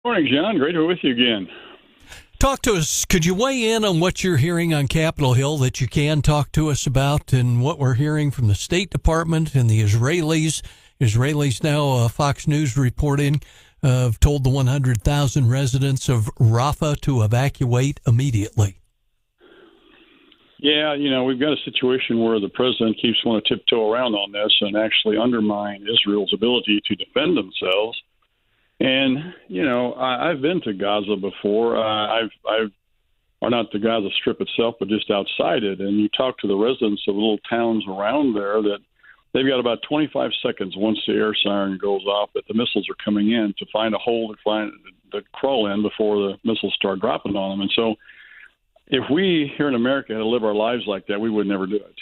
Morning, John. Great to be with you again. Talk to us. Could you weigh in on what you're hearing on Capitol Hill that you can talk to us about, and what we're hearing from the State Department and the Israelis? Israelis now, Fox News reporting, have told the 100,000 residents of Rafah to evacuate immediately. Yeah, we've got a situation where the president keeps wanting to tiptoe around on this and actually undermine Israel's ability to defend themselves. And, I've been to Gaza before. Or not the Gaza Strip itself, but just outside it. And you talk to the residents of little towns around there that they've got about 25 seconds once the air siren goes off that the missiles are coming in to find a hole to crawl in before the missiles start dropping on them. And so if we here in America had to live our lives like that, we would never do it.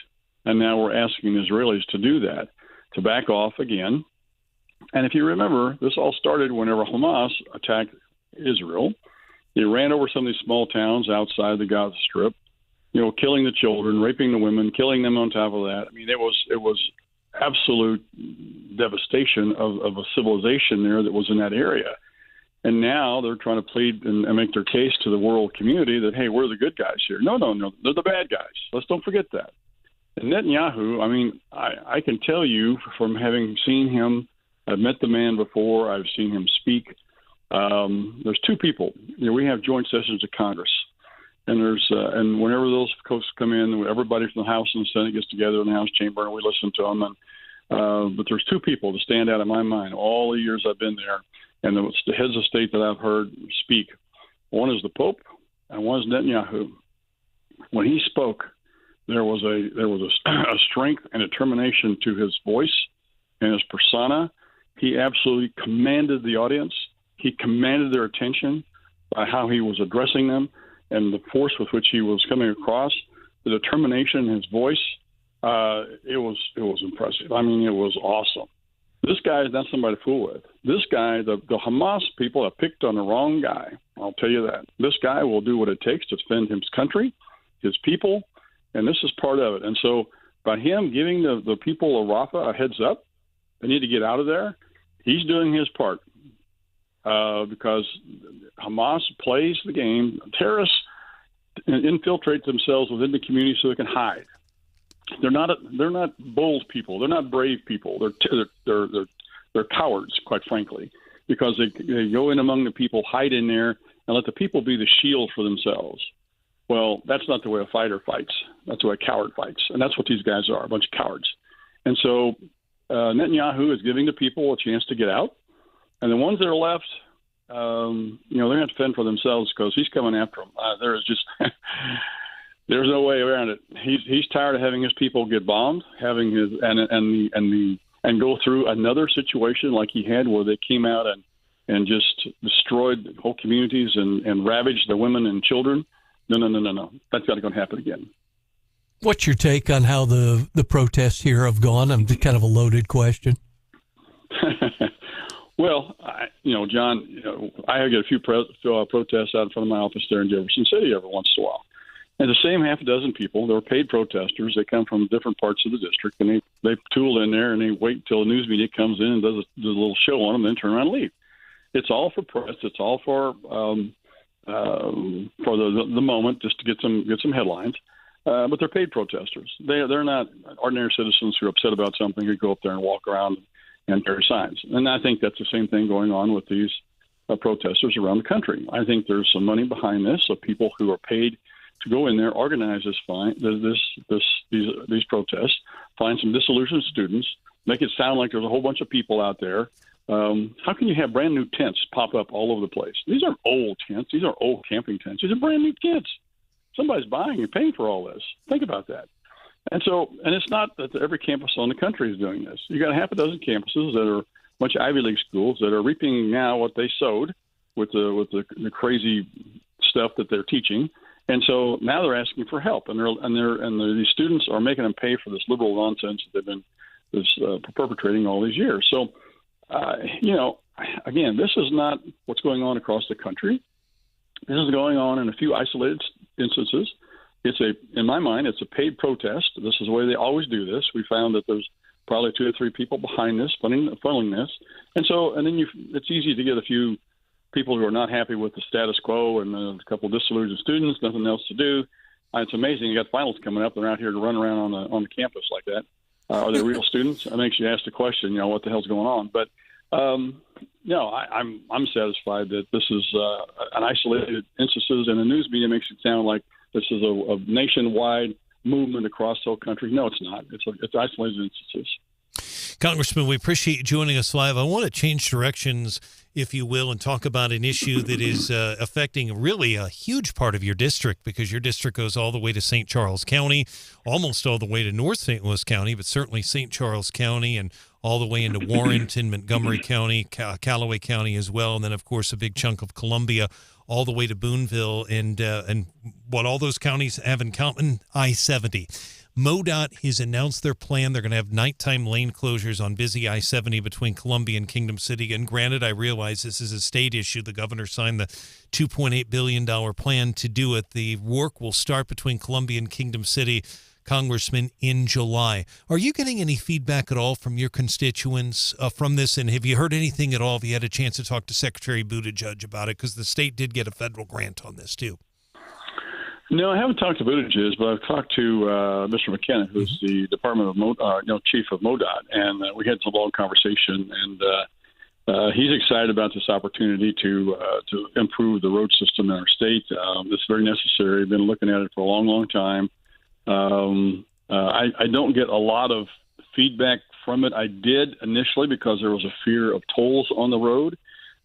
And now we're asking the Israelis to do that, to back off again. And if you remember, this all started whenever Hamas attacked Israel. They ran over some of these small towns outside the Gaza Strip, killing the children, raping the women, killing them on top of that. I mean, it was absolute devastation of a civilization there that was in that area. And now they're trying to plead and make their case to the world community that, hey, we're the good guys here. No, they're the bad guys. Let's don't forget that. And Netanyahu, I mean, I can tell you from having seen him, I've met the man before, I've seen him speak. There's two people. We have joint sessions of Congress. And and whenever those folks come in, everybody from the House and the Senate gets together in the House chamber and we listen to them. But there's two people that stand out in my mind all the years I've been there. And it's the heads of state that I've heard speak. One is the Pope, and one is Netanyahu. When he spoke, there was a strength and determination to his voice and his persona. He absolutely commanded the audience. He commanded their attention by how he was addressing them and the force with which he was coming across. The determination in his voice, it was impressive. I mean, it was awesome. This guy is not somebody to fool with. This guy, the Hamas people have picked on the wrong guy. I'll tell you that. This guy will do what it takes to defend his country, his people, and this is part of it. And so by him giving the people of Rafah a heads up, they need to get out of there, he's doing his part because Hamas plays the game. Terrorists infiltrate themselves within the community so they can hide. They're not bold people. They're not brave people. They're cowards, quite frankly, because they go in among the people, hide in there, and let the people be the shield for themselves. Well, that's not the way a fighter fights. That's the way a coward fights, and that's what these guys are, a bunch of cowards. And so Netanyahu is giving the people a chance to get out, and the ones that are left, they're going to have to fend for themselves because he's coming after them. There is just there's no way around it. He's tired of having his people get bombed, having his and go through another situation like he had where they came out and just destroyed whole communities and ravaged the women and children. No. That's not going to happen again. What's your take on how the protests here have gone? It's kind of a loaded question. Well, John, I get a few protests out in front of my office there in Jefferson City every once in a while. And the same half a dozen people, they're paid protesters. They come from different parts of the district, and they tool in there, and they wait till the news media comes in and does a little show on them, and then turn around and leave. It's all for press. It's all for the moment, just to get some headlines. But they're paid protesters. They're not ordinary citizens who are upset about something who go up there and walk around and carry signs. And I think that's the same thing going on with these protesters around the country. I think there's some money behind this of people who are paid to go in there, organize these protests, find some disillusioned students, make it sound like there's a whole bunch of people out there. How can you have brand new tents pop up all over the place? These aren't old tents. These are old camping tents. These are brand new tents. Somebody's buying and paying for all this. Think about that. And it's not that every campus on the country is doing this. You got a half a dozen campuses that are a bunch of Ivy League schools that are reaping now what they sowed with the crazy stuff that they're teaching. And so now they're asking for help, and these students are making them pay for this liberal nonsense that they've been perpetrating all these years. So, again, this is not what's going on across the country. This is going on in a few isolated instances. In my mind, it's a paid protest. This is the way they always do this. We found that there's probably 2 or 3 people behind this, funneling this, and then it's easy to get a few people who are not happy with the status quo, and a couple of disillusioned students, nothing else to do. It's amazing. You got finals coming up. They're out here to run around on the campus like that. Are they real students? It makes you ask the question, what the hell's going on? But no, I'm satisfied that this is an isolated instances, and the news media makes it sound like this is a nationwide movement across the whole country. No, it's not. It's isolated instances. Congressman, we appreciate you joining us live. I want to change directions, if you will, and talk about an issue that is affecting really a huge part of your district, because your district goes all the way to St. Charles County, almost all the way to North St. Louis County, but certainly St. Charles County and all the way into Warrenton, Montgomery County, Callaway County as well, and then, of course, a big chunk of Columbia all the way to Boonville, and what all those counties have in common, I-70. MoDOT has announced their plan. They're going to have nighttime lane closures on busy I-70 between Columbia and Kingdom City. And granted, I realize this is a state issue. The governor signed the $2.8 billion plan to do it. The work will start between Columbia and Kingdom City, Congressman, in July. Are you getting any feedback at all from your constituents from this? And have you heard anything at all? Have you had a chance to talk to Secretary Buttigieg about it? Because the state did get a federal grant on this, too. No, I haven't talked to Buttigieg, but I've talked to Mr. McKenna, who's the Department of Chief of MoDOT, and we had some long conversation. And he's excited about this opportunity to improve the road system in our state. It's very necessary. I've been looking at it for a long, long time. I don't get a lot of feedback from it. I did initially because there was a fear of tolls on the road.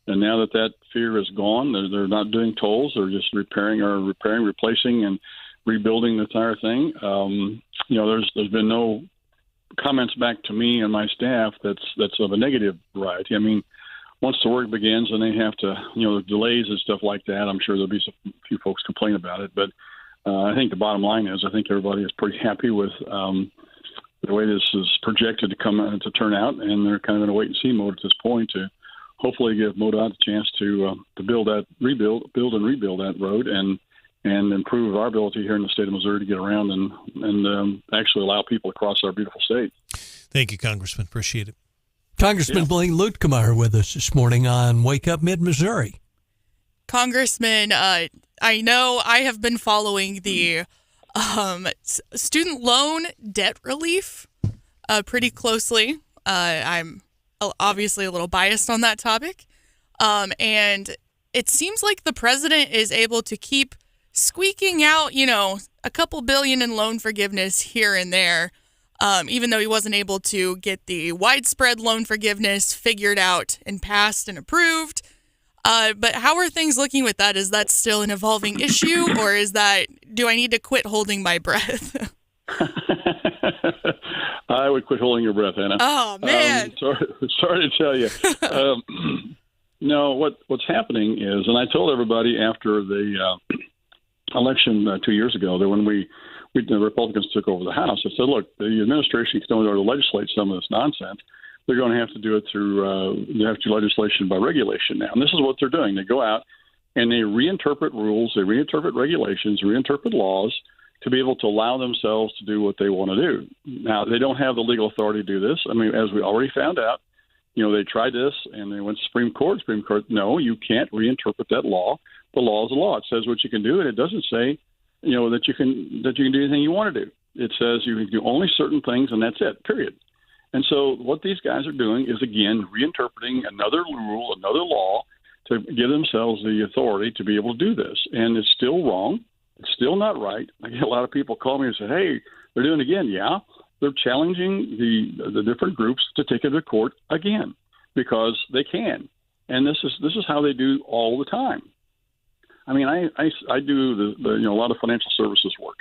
And now that fear is gone, they're not doing tolls. They're just repairing, replacing, and rebuilding the entire thing. There's been no comments back to me and my staff that's of a negative variety. I mean, once the work begins and they have to, delays and stuff like that, I'm sure there'll be a few folks complain about it. But I think the bottom line is I think everybody is pretty happy with the way this is projected to turn out, and they're kind of in a wait-and-see mode at this point to hopefully give MoDOT a chance to build and rebuild that road and improve our ability here in the state of Missouri to get around and actually allow people to cross our beautiful state. Thank you, Congressman. Appreciate it. Congressman Blaine Luetkemeyer with us this morning on Wake Up Mid-Missouri. Congressman, I know I have been following the student loan debt relief pretty closely. I'm obviously a little biased on that topic. And it seems like the president is able to keep squeaking out, a couple billion in loan forgiveness here and there, even though he wasn't able to get the widespread loan forgiveness figured out and passed and approved. But how are things looking with that? Is that still an evolving issue, or do I need to quit holding my breath? I would quit holding your breath, Anna. Oh, man. Sorry to tell you. No, what's happening is, and I told everybody after the election 2 years ago that when the Republicans took over the House, I said, look, the administration can only legislate some of this nonsense. They're going to have to do it through they have to do legislation by regulation now. And this is what they're doing. They go out and they reinterpret rules, they reinterpret regulations, reinterpret laws to be able to allow themselves to do what they want to do. Now, they don't have the legal authority to do this. I mean, as we already found out, they tried this and they went to Supreme Court. Supreme Court, no, you can't reinterpret that law. The law is the law. It says what you can do, and it doesn't say, that you can do anything you want to do. It says you can do only certain things, and that's it, period. And so what these guys are doing is, again, reinterpreting another rule, another law to give themselves the authority to be able to do this. And it's still wrong. It's still not right. I get a lot of people call me and say, hey, they're doing it again. Yeah, they're challenging the different groups to take it to court again because they can. And this is how they do all the time. I mean, I do a lot of financial services work.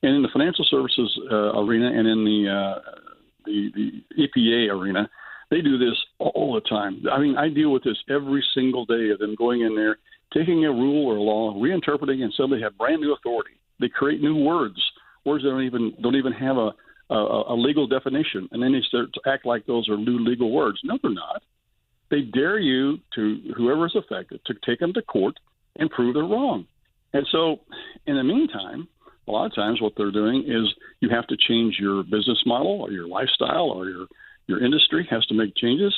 And in the financial services arena and in the EPA arena, they do this all the time. I mean, I deal with this every single day of them going in there, taking a rule or a law, reinterpreting, and so they have brand new authority. They create new words that don't even have a legal definition, and then they start to act like those are new legal words. No, they're not. They dare you whoever is affected to take them to court and prove they're wrong. And so, in the meantime, a lot of times what they're doing is you have to change your business model or your lifestyle or your industry has to make changes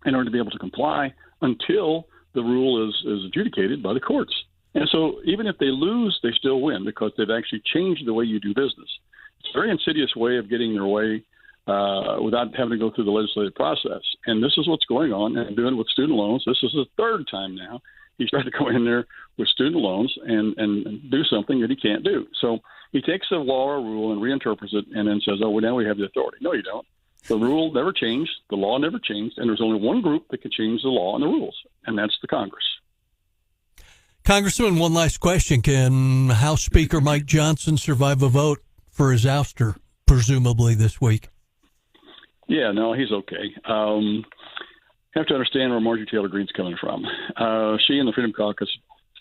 in order to be able to comply until the rule is adjudicated by the courts. And so even if they lose, they still win because they've actually changed the way you do business. It's a very insidious way of getting their way without having to go through the legislative process. And this is what's going on and doing with student loans. This is the third time now he's tried to go in there with student loans and do something that he can't do. So he takes a law or rule and reinterprets it and then says, oh, well, now we have the authority. No, you don't. The rule never changed. The law never changed. And there's only one group that can change the law and the rules, and that's the Congress. Congressman, one last question. Can House Speaker Mike Johnson survive a vote for his ouster, presumably this week? Yeah, no, he's okay. You have to understand where Marjorie Taylor Greene's coming from. She and the Freedom Caucus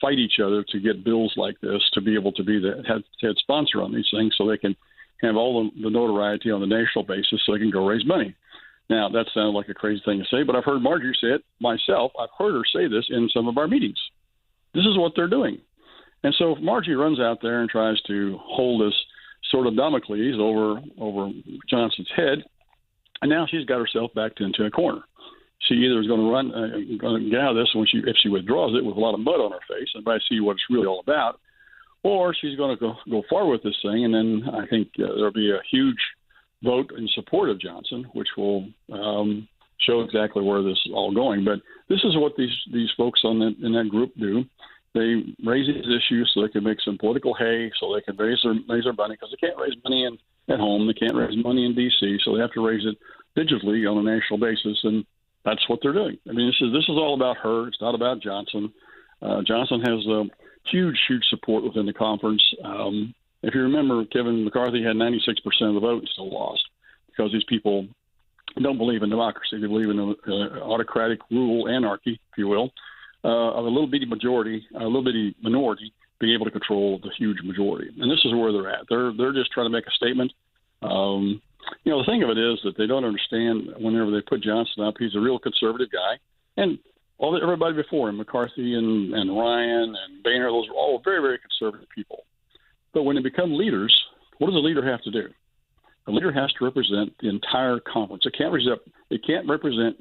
fight each other to get bills like this to be able to be the head sponsor on these things so they can have all the notoriety on the national basis so they can go raise money. Now, that sounded like a crazy thing to say, but I've heard Marjorie say it myself. I've heard her say this in some of our meetings. This is what they're doing. And so if Marjorie runs out there and tries to hold this sort of Damocles over Johnson's head, and now she's got herself backed into a corner. She either is going to get out of this if she withdraws it with a lot of mud on her face and everybody see what it's really all about, or she's going to go far with this thing, and then I think there'll be a huge vote in support of Johnson, which will show exactly where this is all going. But this is what these folks in that group do. They raise these issues so they can make some political hay, so they can raise their money, because they can't raise money at home. They can't raise money in D.C., so they have to raise it digitally on a national basis, and that's what they're doing. I mean, this is all about her. It's not about Johnson. Johnson has huge support within the conference. If you remember, Kevin McCarthy had 96% of the vote and still lost because these people don't believe in democracy. They believe in autocratic rule, anarchy, if you will, of a little bitty minority being able to control the huge majority. And this is where they're at. They're just trying to make a statement. The thing of it is that they don't understand whenever they put Johnson up, he's a real conservative guy. And everybody before him, McCarthy and Ryan and Boehner, those were all very, very conservative people. But when they become leaders, what does a leader have to do? A leader has to represent the entire conference. He can't represent,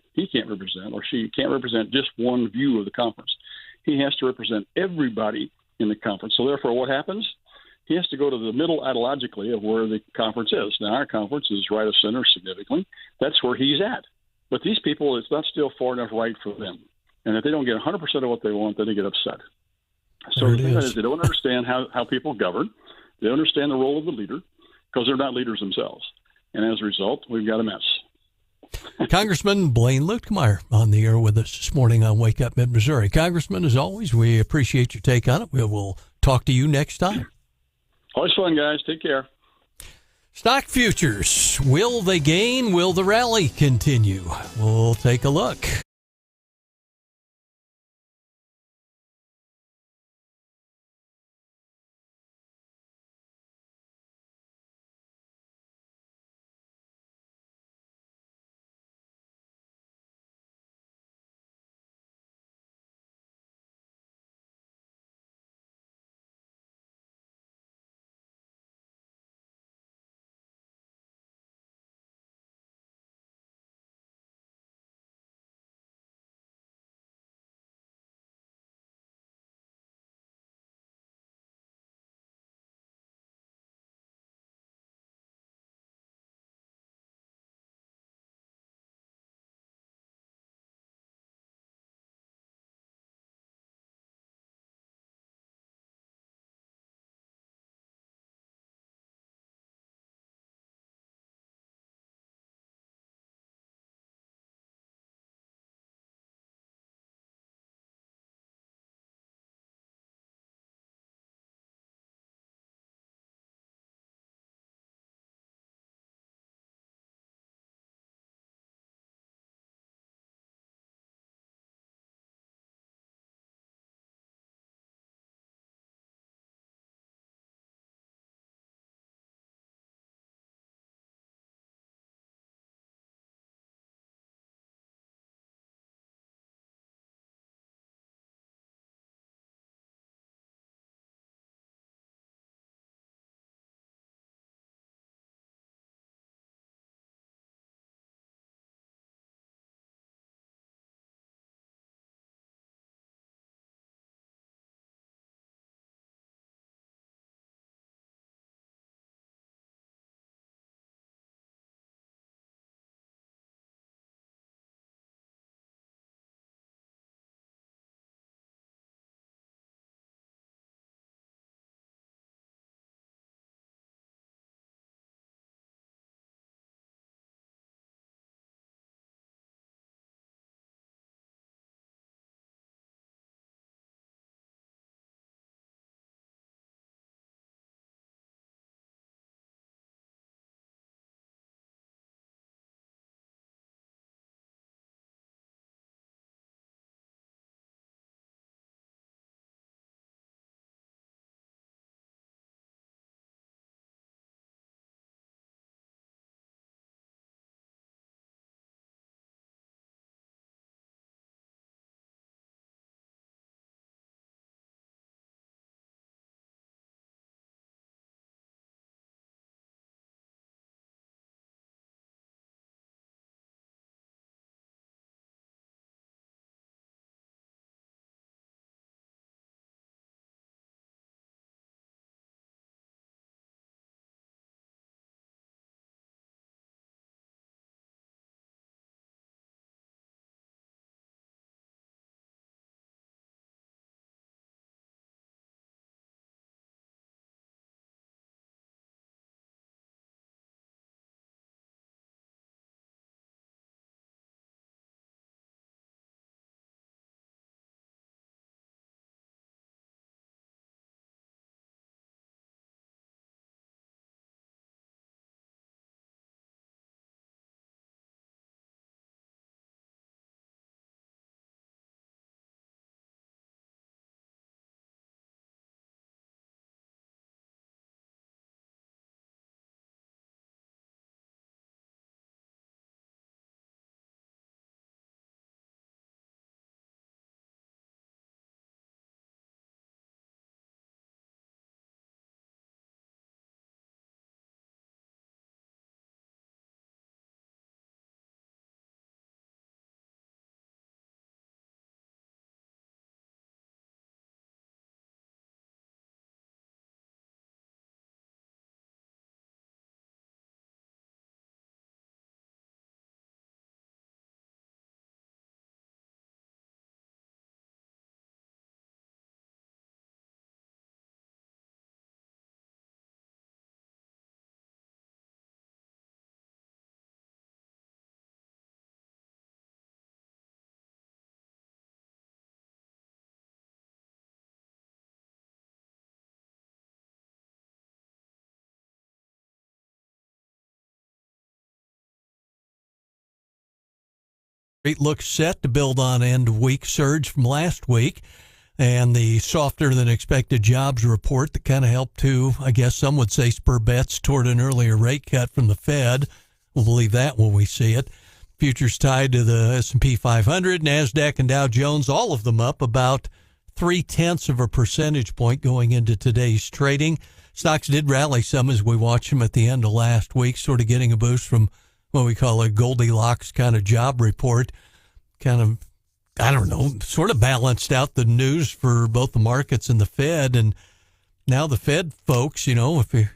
or she can't represent just one view of the conference. He has to represent everybody in the conference. So therefore, what happens? He has to go to the middle ideologically of where the conference is. Now, our conference is right of center significantly. That's where he's at. But these people, it's not still far enough right for them. And if they don't get 100% of what they want, then they get upset. So the thing is, they don't understand how people govern. They don't understand the role of the leader because they're not leaders themselves. And as a result, we've got a mess. Congressman Blaine Luetkemeyer on the air with us this morning on Wake Up Mid-Missouri. Congressman, as always, we appreciate your take on it. We will talk to you next time. Always fun, guys. Take care. Stock futures. Will they gain? Will the rally continue? We'll take a look. It looks set to build on end-of-week surge from last week, and the softer-than-expected jobs report that kind of helped to, I guess some would say, spur bets toward an earlier rate cut from the Fed. We'll believe that when we see it. Futures tied to the S&P 500, NASDAQ, and Dow Jones, all of them up about 0.3 of a percentage point going into today's trading. Stocks did rally some as we watched them at the end of last week, sort of getting a boost from what we call a Goldilocks kind of job report. Kind of, I don't know, sort of balanced out the news for both the markets and the Fed. And now the Fed folks, you know, if you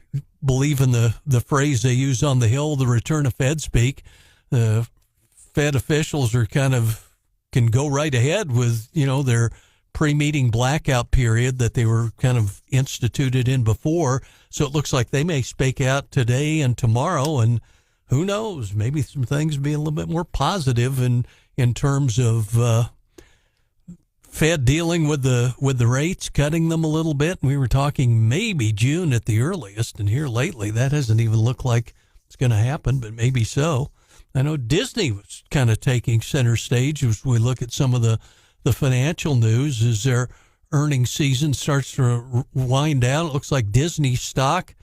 believe in the phrase they use on the Hill, the return of Fed speak, the Fed officials are can go right ahead with, you know, their pre-meeting blackout period that they were kind of instituted in before. So it looks like they may spake out today and tomorrow, and who knows, maybe some things be a little bit more positive in terms of Fed dealing with the rates, cutting them a little bit. We were talking maybe June at the earliest, and here lately that hasn't even looked like it's going to happen, but maybe so. I know Disney was kind of taking center stage as we look at some of the financial news as their earnings season starts to wind down. It looks like Disney stock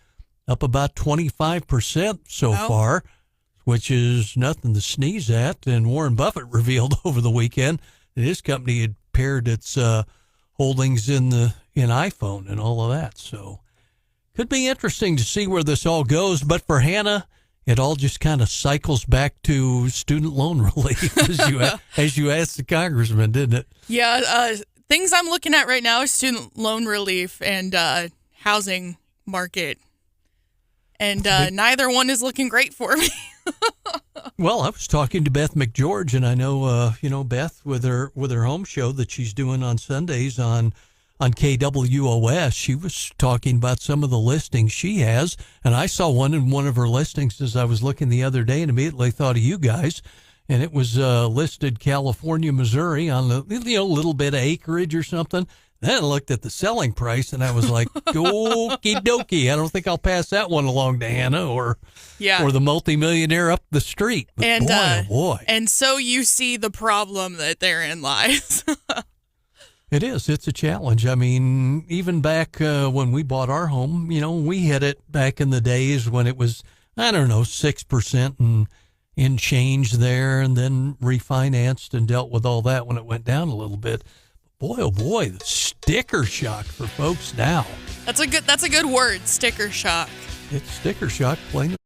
up about 25% so far, which is nothing to sneeze at. And Warren Buffett revealed over the weekend that his company had pared its holdings in iPhone and all of that. So could be interesting to see where this all goes. But for Hannah, it all just kind of cycles back to student loan relief as you asked the congressman, didn't it? Yeah, things I'm looking at right now is student loan relief and housing market. And neither one is looking great for me. Well, I was talking to Beth McGeorge, and I know, Beth with her home show that she's doing on Sundays on KWOS. She was talking about some of the listings she has, and I saw one in one of her listings as I was looking the other day, and immediately thought of you guys. And it was listed California, Missouri on the little bit of acreage or something. Then I looked at the selling price, and I was like, okie dokie. I don't think I'll pass that one along to Hannah or the multimillionaire up the street. But and boy, oh boy. And so you see the problem that therein lies. It is. It's a challenge. I mean, even back when we bought our home, we hit it back in the days when it was, 6% and in change there, and then refinanced and dealt with all that when it went down a little bit. Boy, oh boy, the sticker shock for folks now. That's a good word, sticker shock. It's sticker shock, plain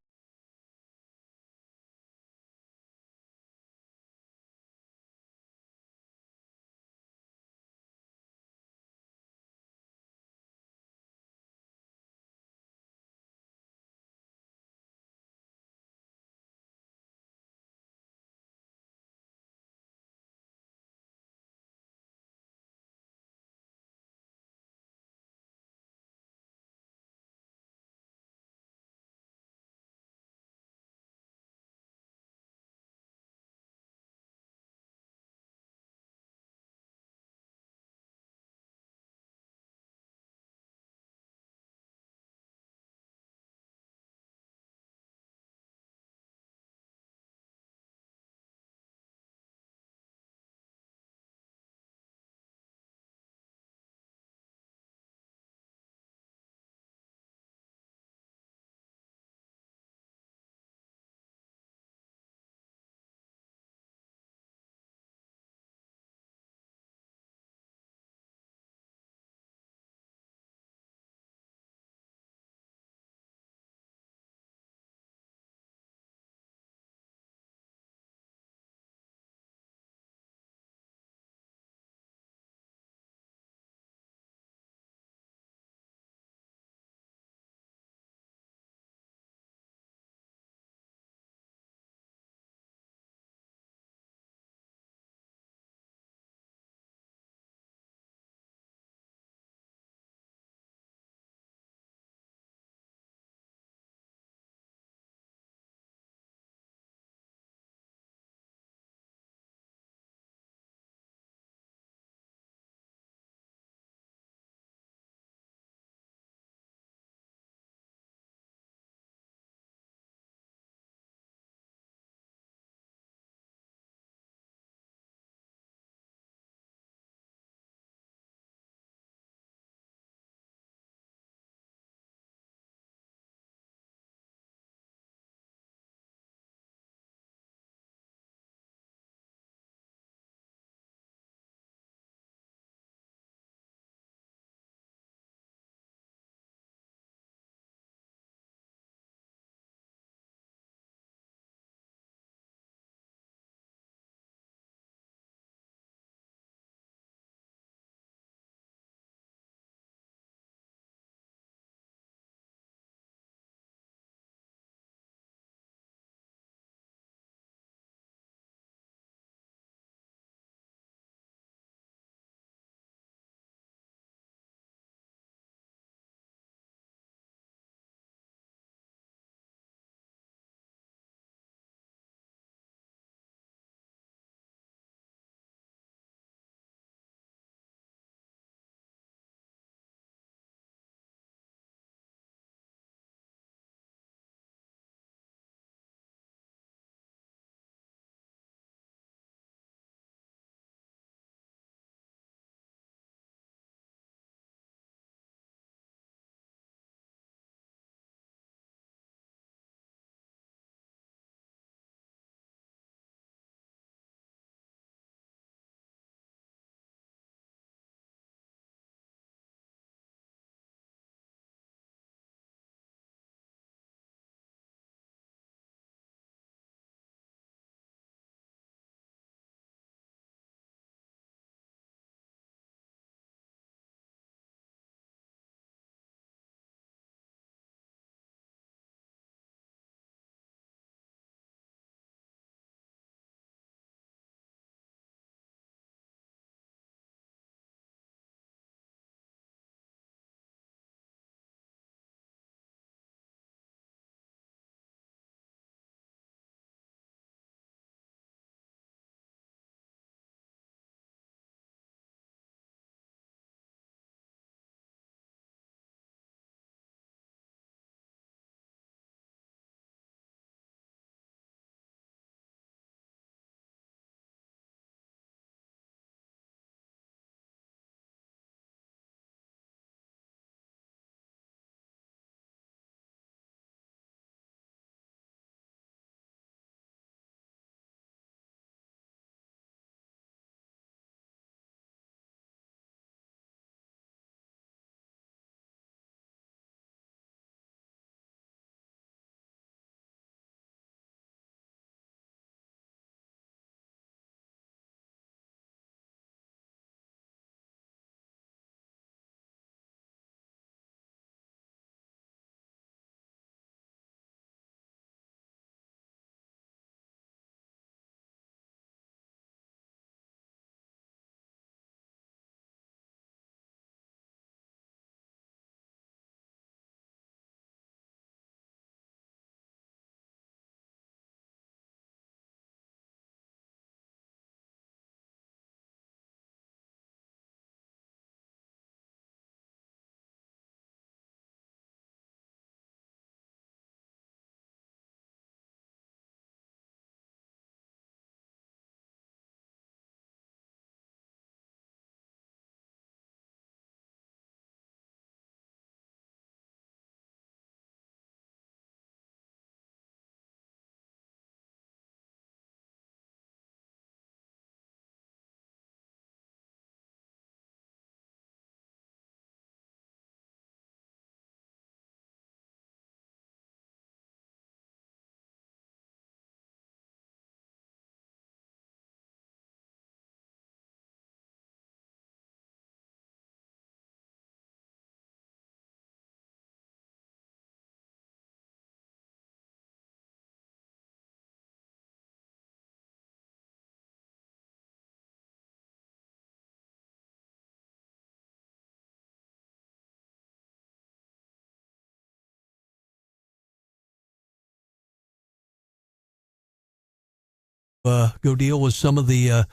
go deal with some of the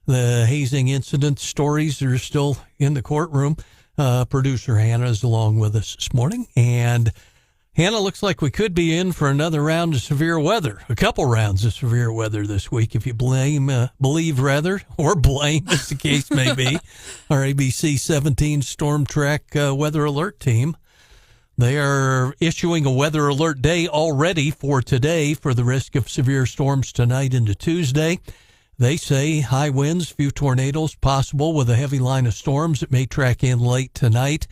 hazing incident stories that are still in the courtroom. Producer Hannah is along with us this morning, and Hannah, looks like we could be in for another round of severe weather, a couple rounds of severe weather this week, if you believe rather, or blame, as the case may be, our ABC 17 Storm Track Weather Alert team. They are issuing a weather alert day already for today for the risk of severe storms tonight into Tuesday. They say high winds, few tornadoes possible with a heavy line of storms that may track in late tonight.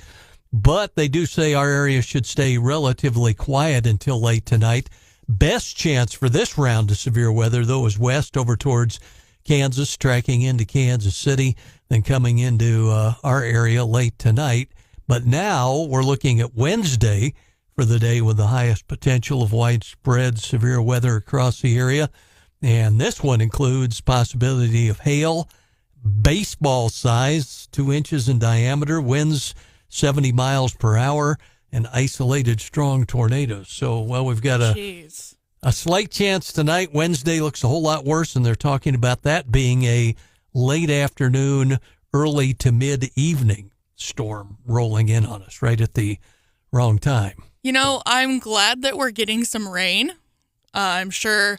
But they do say our area should stay relatively quiet until late tonight. Best chance for this round of severe weather, though, is west over towards Kansas, tracking into Kansas City, then coming into our area late tonight. But now we're looking at Wednesday for the day with the highest potential of widespread severe weather across the area. And this one includes possibility of hail, baseball size, 2 inches in diameter, winds 70 miles per hour, and isolated strong tornadoes. So, well, we've got a slight chance tonight. Wednesday looks a whole lot worse, and they're talking about that being a late afternoon, early to mid-evening storm rolling in on us right at the wrong time. You know, I'm glad that we're getting some rain. I'm sure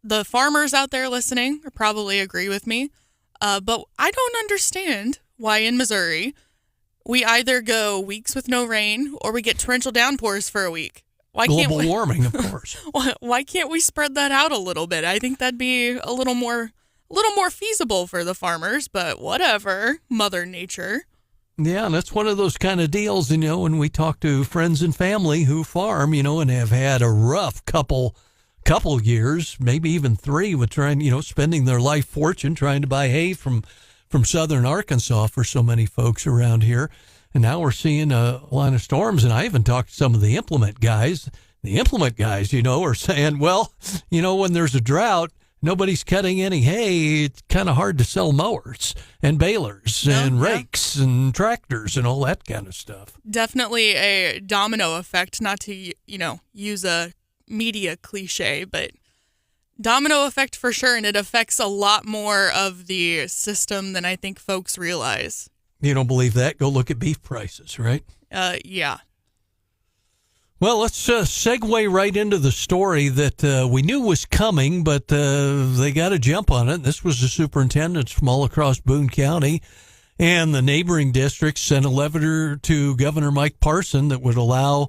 the farmers out there listening probably agree with me. But I don't understand why in Missouri we either go weeks with no rain or we get torrential downpours for a week. Global warming, of course. Why can't we spread that out a little bit? I think that'd be a little more feasible for the farmers, but whatever, Mother Nature. Yeah, and that's one of those kind of deals, when we talk to friends and family who farm, and have had a rough couple years, maybe even 3, with trying, spending their life fortune trying to buy hay from southern Arkansas for so many folks around here. And now we're seeing a line of storms. And I even talked to some of the implement guys. The implement guys, are saying, well, when there's a drought, nobody's cutting any hay. It's kind of hard to sell mowers and balers and rakes and tractors and all that kind of stuff. Definitely a domino effect, not to, use a media cliche, but domino effect for sure, and it affects a lot more of the system than I think folks realize. You don't believe that? Go look at beef prices, right? Yeah. Well, let's segue right into the story that we knew was coming, but they got a jump on it. This was the superintendents from all across Boone County, and the neighboring districts sent a letter to Governor Mike Parson that would allow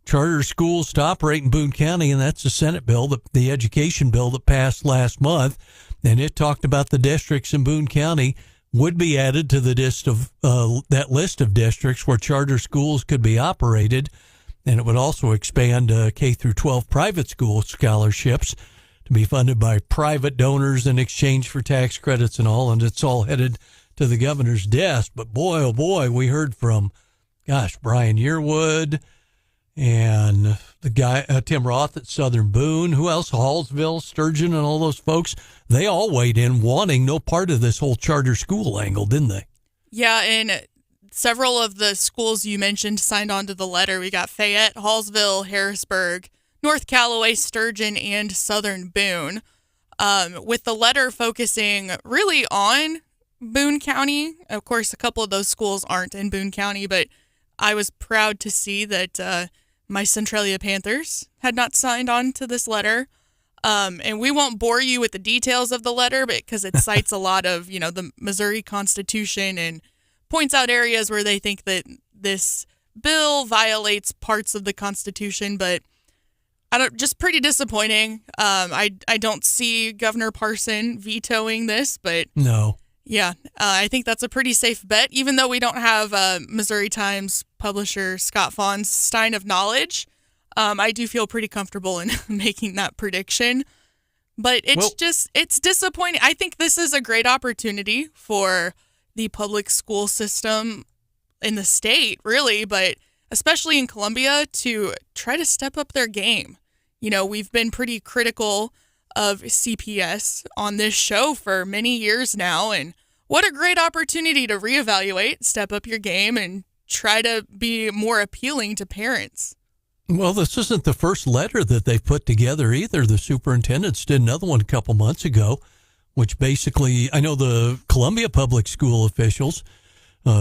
charter schools to operate in Boone County, and that's the Senate bill, the education bill that passed last month, and it talked about the districts in Boone County would be added to the that list of districts where charter schools could be operated, and it would also expand K through 12 private school scholarships to be funded by private donors in exchange for tax credits and all, and it's all headed to the governor's desk. But boy, oh boy, we heard from, Brian Yearwood, and the guy, Tim Roth at Southern Boone, who else? Hallsville, Sturgeon, and all those folks. They all weighed in wanting no part of this whole charter school angle, didn't they? Yeah, and several of the schools you mentioned signed on to the letter. We got Fayette, Hallsville, Harrisburg, North Callaway, Sturgeon, and Southern Boone. With the letter focusing really on Boone County. Of course, a couple of those schools aren't in Boone County, but I was proud to see that my Centralia Panthers had not signed on to this letter. And we won't bore you with the details of the letter because it cites a lot of, the Missouri Constitution and points out areas where they think that this bill violates parts of the Constitution. But just pretty disappointing. I don't see Governor Parson vetoing this, but no. Yeah, I think that's a pretty safe bet, even though we don't have Missouri Times publisher Scott Faughn's Stein of Knowledge. I do feel pretty comfortable in making that prediction. But it's disappointing. I think this is a great opportunity for the public school system in the state, really, but especially in Columbia, to try to step up their game. We've been pretty critical of CPS on this show for many years now, and what a great opportunity to reevaluate, step up your game, and try to be more appealing to parents. Well, this isn't the first letter that they've put together either. The superintendents did another one a couple months ago, which basically, I know the Columbia Public School officials,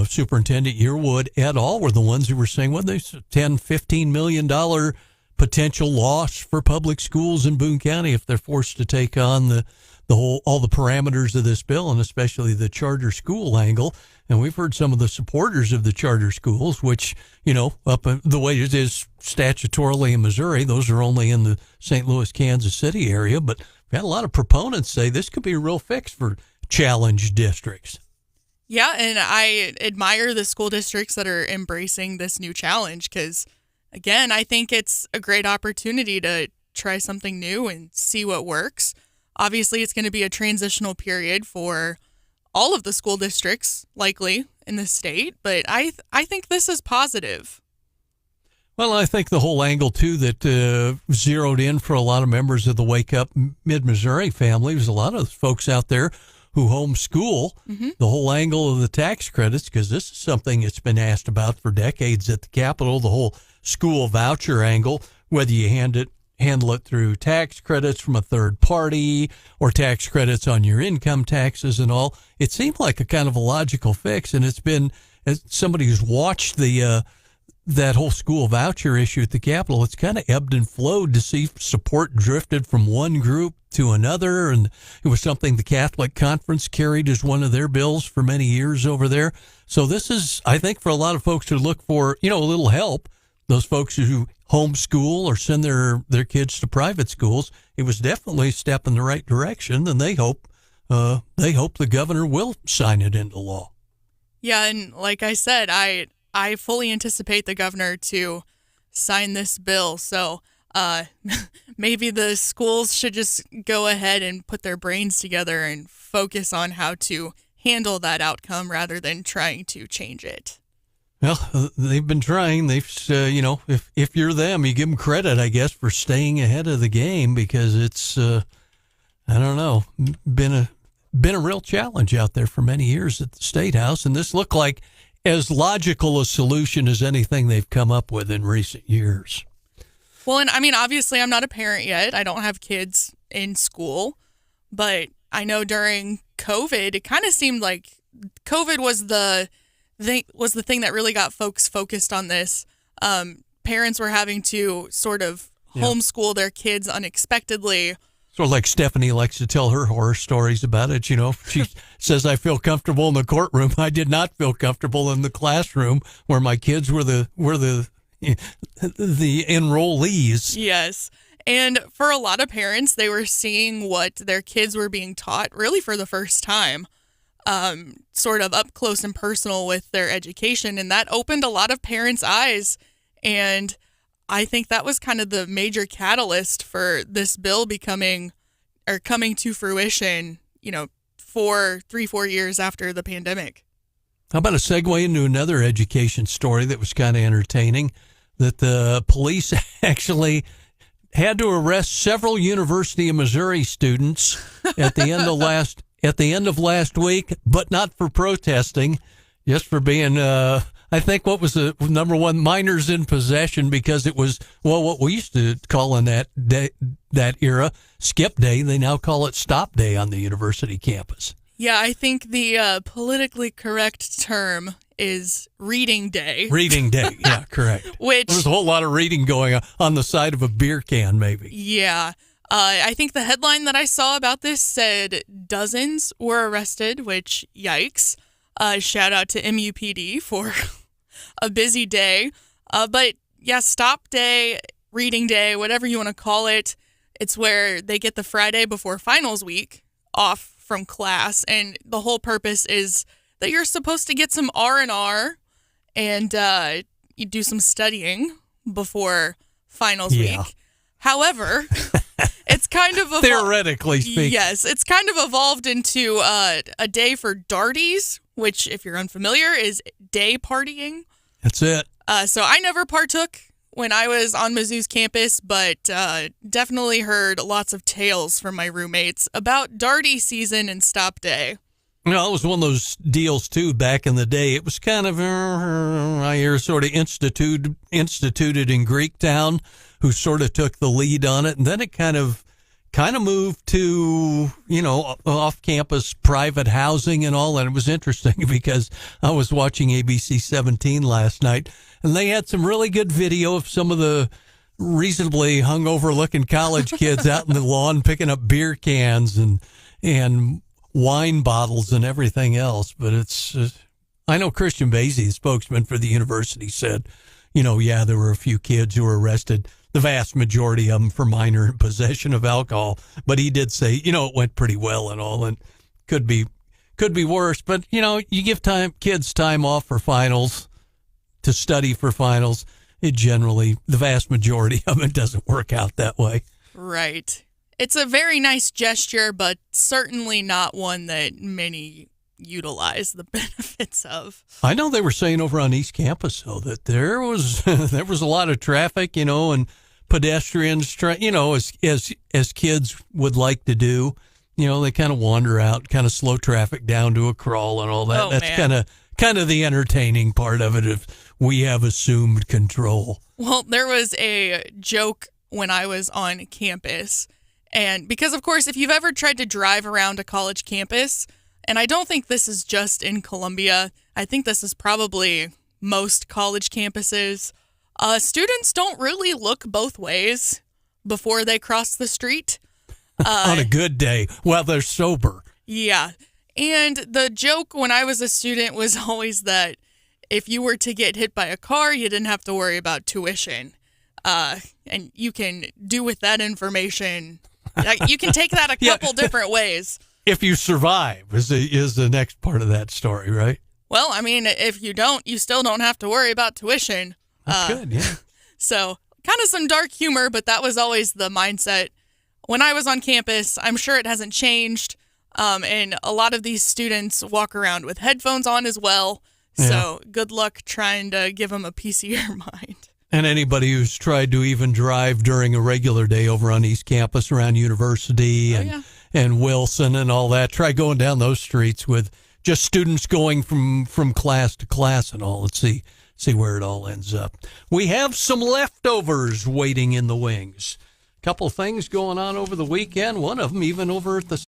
Superintendent Yearwood et al. Were the ones who were saying, well, there's $10-15 million potential loss for public schools in Boone County if they're forced to take on all the parameters of this bill, and especially the charter school angle. And we've heard some of the supporters of the charter schools, which, up the way it is statutorily in Missouri, those are only in the St. Louis, Kansas City area. But we've had a lot of proponents say this could be a real fix for challenged districts. Yeah, and I admire the school districts that are embracing this new challenge because, again, I think it's a great opportunity to try something new and see what works. Obviously, it's going to be a transitional period for all of the school districts, likely, in the state, but I think this is positive. Well, I think the whole angle, too, that zeroed in for a lot of members of the Wake Up Mid-Missouri family was a lot of folks out there who homeschool. Mm-hmm. The whole angle of the tax credits, because this is something that's been asked about for decades at the Capitol, the whole school voucher angle, whether you handle it through tax credits from a third party or tax credits on your income taxes and all. It seemed like a kind of a logical fix, and it's been, as somebody who's watched that whole school voucher issue at the Capitol, it's kind of ebbed and flowed to see support drifted from one group to another, and it was something the Catholic Conference carried as one of their bills for many years over there. So this is, I think, for a lot of folks who look for, a little help, those folks who homeschool or send their kids to private schools, it was definitely a step in the right direction, and they hope the governor will sign it into law. Yeah, and like I said, I fully anticipate the governor to sign this bill. So maybe the schools should just go ahead and put their brains together and focus on how to handle that outcome rather than trying to change it. Well, they've been trying. They've, if you're them, you give them credit, I guess, for staying ahead of the game, because it's, I don't know, been a real challenge out there for many years at the State House, and this looked like as logical a solution as anything they've come up with in recent years. Well, and I mean, obviously, I'm not a parent yet. I don't have kids in school, but I know during COVID, it kind of seemed like COVID was the thing that really got folks focused on this. Parents were having to sort of homeschool their kids unexpectedly. Sort of like Stephanie likes to tell her horror stories about it. She says, I feel comfortable in the courtroom. I did not feel comfortable in the classroom where my kids were the enrollees. Yes. And for a lot of parents, they were seeing what their kids were being taught really for the first time, sort of up close and personal with their education. And that opened a lot of parents' eyes. And I think that was kind of the major catalyst for this bill coming to fruition, 4 years after the pandemic. How about a segue into another education story that was kind of entertaining, that the police actually had to arrest several University of Missouri students at the end of last week, but not for protesting, just for being I think what was the number one, minors in possession, because it was, what we used to call in that era, skip day. They now call it stop day on the university campus. Yeah, I think the politically correct term is reading day. Reading day, yeah, correct. Which, there was a whole lot of reading going on the side of a beer can, maybe. Yeah. I think the headline that I saw about this said dozens were arrested, which, yikes. Shout out to MUPD for a busy day. But yeah, stop day, reading day, whatever you want to call it. It's where they get the Friday before finals week off from class. And the whole purpose is that you're supposed to get some R&R and you do some studying before finals week. However, it's kind of theoretically speaking. Yes, it's kind of evolved into a day for darties, which, if you're unfamiliar, is day partying. That's it. So I never partook when I was on Mizzou's campus, but definitely heard lots of tales from my roommates about darty season and stop day. Well, it was one of those deals, too, back in the day. It was kind of, I hear, sort of instituted in Greektown, who sort of took the lead on it. And then it kind of moved to, off-campus private housing and all. And it was interesting because I was watching ABC 17 last night, and they had some really good video of some of the reasonably hungover-looking college kids out in the lawn picking up beer cans and wine bottles and everything else. But it's, I know Christian Basie, spokesman for the university, said, there were a few kids who were arrested, the vast majority of them for minor possession of alcohol. But he did say, it went pretty well and all, and could be worse. But, you give kids time off for finals, to study for finals. It generally, the vast majority of it doesn't work out that way. Right. It's a very nice gesture, but certainly not one that many utilize the benefits of. I know they were saying over on East Campus, though, that there was a lot of traffic, and pedestrians, as kids would like to do. They kind of wander out, kind of slow traffic down to a crawl and all that. Oh, That's kind of the entertaining part of it, if we have assumed control. Well, there was a joke when I was on campus. And because, of course, if you've ever tried to drive around a college campus, and I don't think this is just in Columbia, I think this is probably most college campuses, students don't really look both ways before they cross the street. On a good day, while they're sober. Yeah. And the joke when I was a student was always that if you were to get hit by a car, you didn't have to worry about tuition. And you can do with that information, you can take that a couple different ways. If you survive is the next part of that story, right? Well, I mean, if you don't, you still don't have to worry about tuition. That's good, yeah. So kind of some dark humor, but that was always the mindset when I was on campus. I'm sure it hasn't changed. And a lot of these students walk around with headphones on as well. Yeah. So good luck trying to give them a piece of your mind. And anybody who's tried to even drive during a regular day over on East Campus around University and Wilson and all that, try going down those streets with just students going from class to class and all. Let's see where it all ends up. We have some leftovers waiting in the wings. A couple things going on over the weekend. One of them even over at the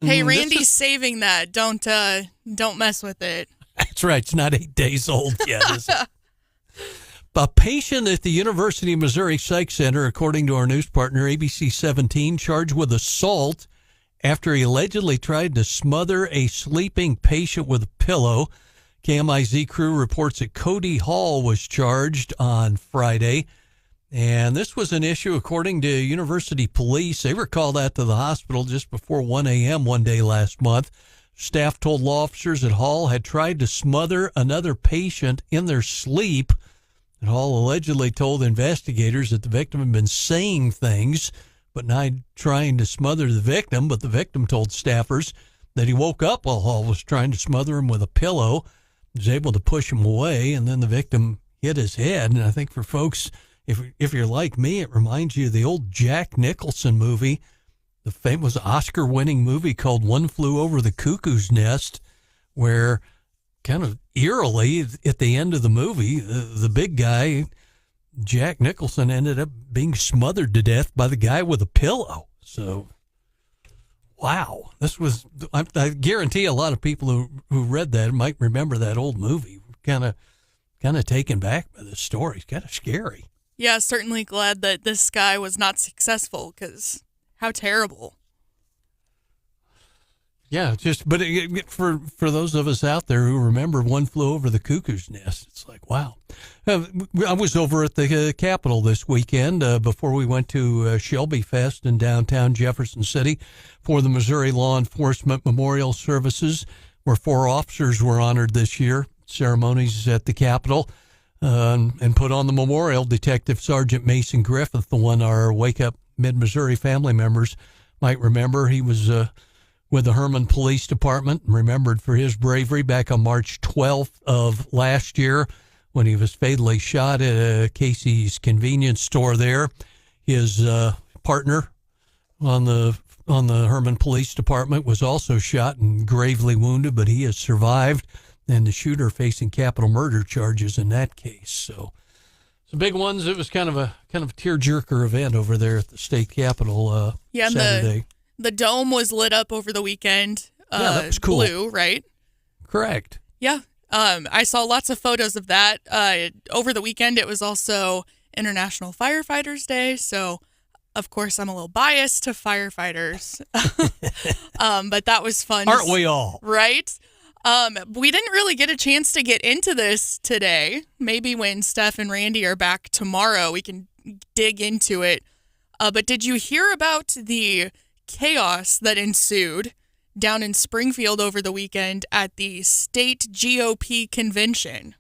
Hey, Randy's saving that. Don't mess with it. That's right. It's not 8 days old yet, is it? A patient at the University of Missouri Psych Center, according to our news partner, ABC 17, charged with assault after he allegedly tried to smother a sleeping patient with a pillow. KMIZ crew reports that Cody Hall was charged on Friday. And this was an issue, according to university police. They were called out to the hospital just before 1 a.m. one day last month. Staff told law officers that Hall had tried to smother another patient in their sleep. And Hall allegedly told investigators that the victim had been saying things, but not trying to smother the victim. But the victim told staffers that he woke up while Hall was trying to smother him with a pillow. He was able to push him away, and then the victim hit his head. And I think for folks, if you're like me, it reminds you of the old Jack Nicholson movie, the famous Oscar-winning movie called One Flew Over the Cuckoo's Nest, where kind of eerily at the end of the movie, the big guy, Jack Nicholson, ended up being smothered to death by the guy with a pillow. So, wow. I guarantee a lot of people who read that might remember that old movie. Kind of taken back by this story. It's kind of scary. Yeah, certainly glad that this guy was not successful, because how terrible. Yeah, but for those of us out there who remember One Flew Over the Cuckoo's Nest, it's like, wow. I was over at the Capitol this weekend before we went to Shelby Fest in downtown Jefferson City for the Missouri Law Enforcement Memorial Services, where 4 officers were honored this year. Ceremonies at the Capitol. And put on the memorial. Detective Sergeant Mason Griffith, the one our Wake Up Mid-Missouri family members might remember. He was with the Herman Police Department, remembered for his bravery back on March 12th of last year when he was fatally shot at a Casey's convenience store there. His partner on the Herman Police Department was also shot and gravely wounded, but he has survived. And the shooter facing capital murder charges in that case. So some big ones. It was kind of a tearjerker event over there at the state capitol Saturday. The dome was lit up over the weekend. Yeah, that was cool. Blue, right? Correct. Yeah. I saw lots of photos of that. Over the weekend, it was also International Firefighters Day. So, of course, I'm a little biased to firefighters. But that was fun. Aren't we all? Right? We didn't really get a chance to get into this today. Maybe when Steph and Randy are back tomorrow, we can dig into it. But did you hear about the chaos that ensued down in Springfield over the weekend at the state GOP convention?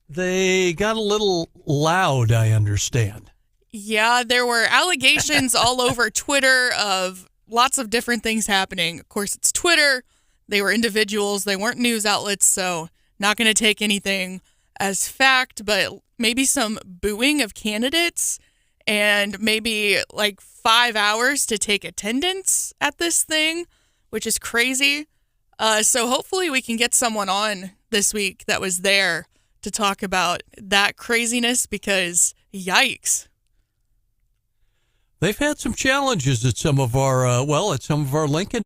They got a little loud, I understand. Yeah, there were allegations all over Twitter of lots of different things happening. Of course, it's Twitter. They were individuals. They weren't news outlets, so not going to take anything as fact, but maybe some booing of candidates and maybe like 5 hours to take attendance at this thing, which is crazy. So hopefully we can get someone on this week that was there to talk about that craziness, because yikes. They've had some challenges at some of our Lincoln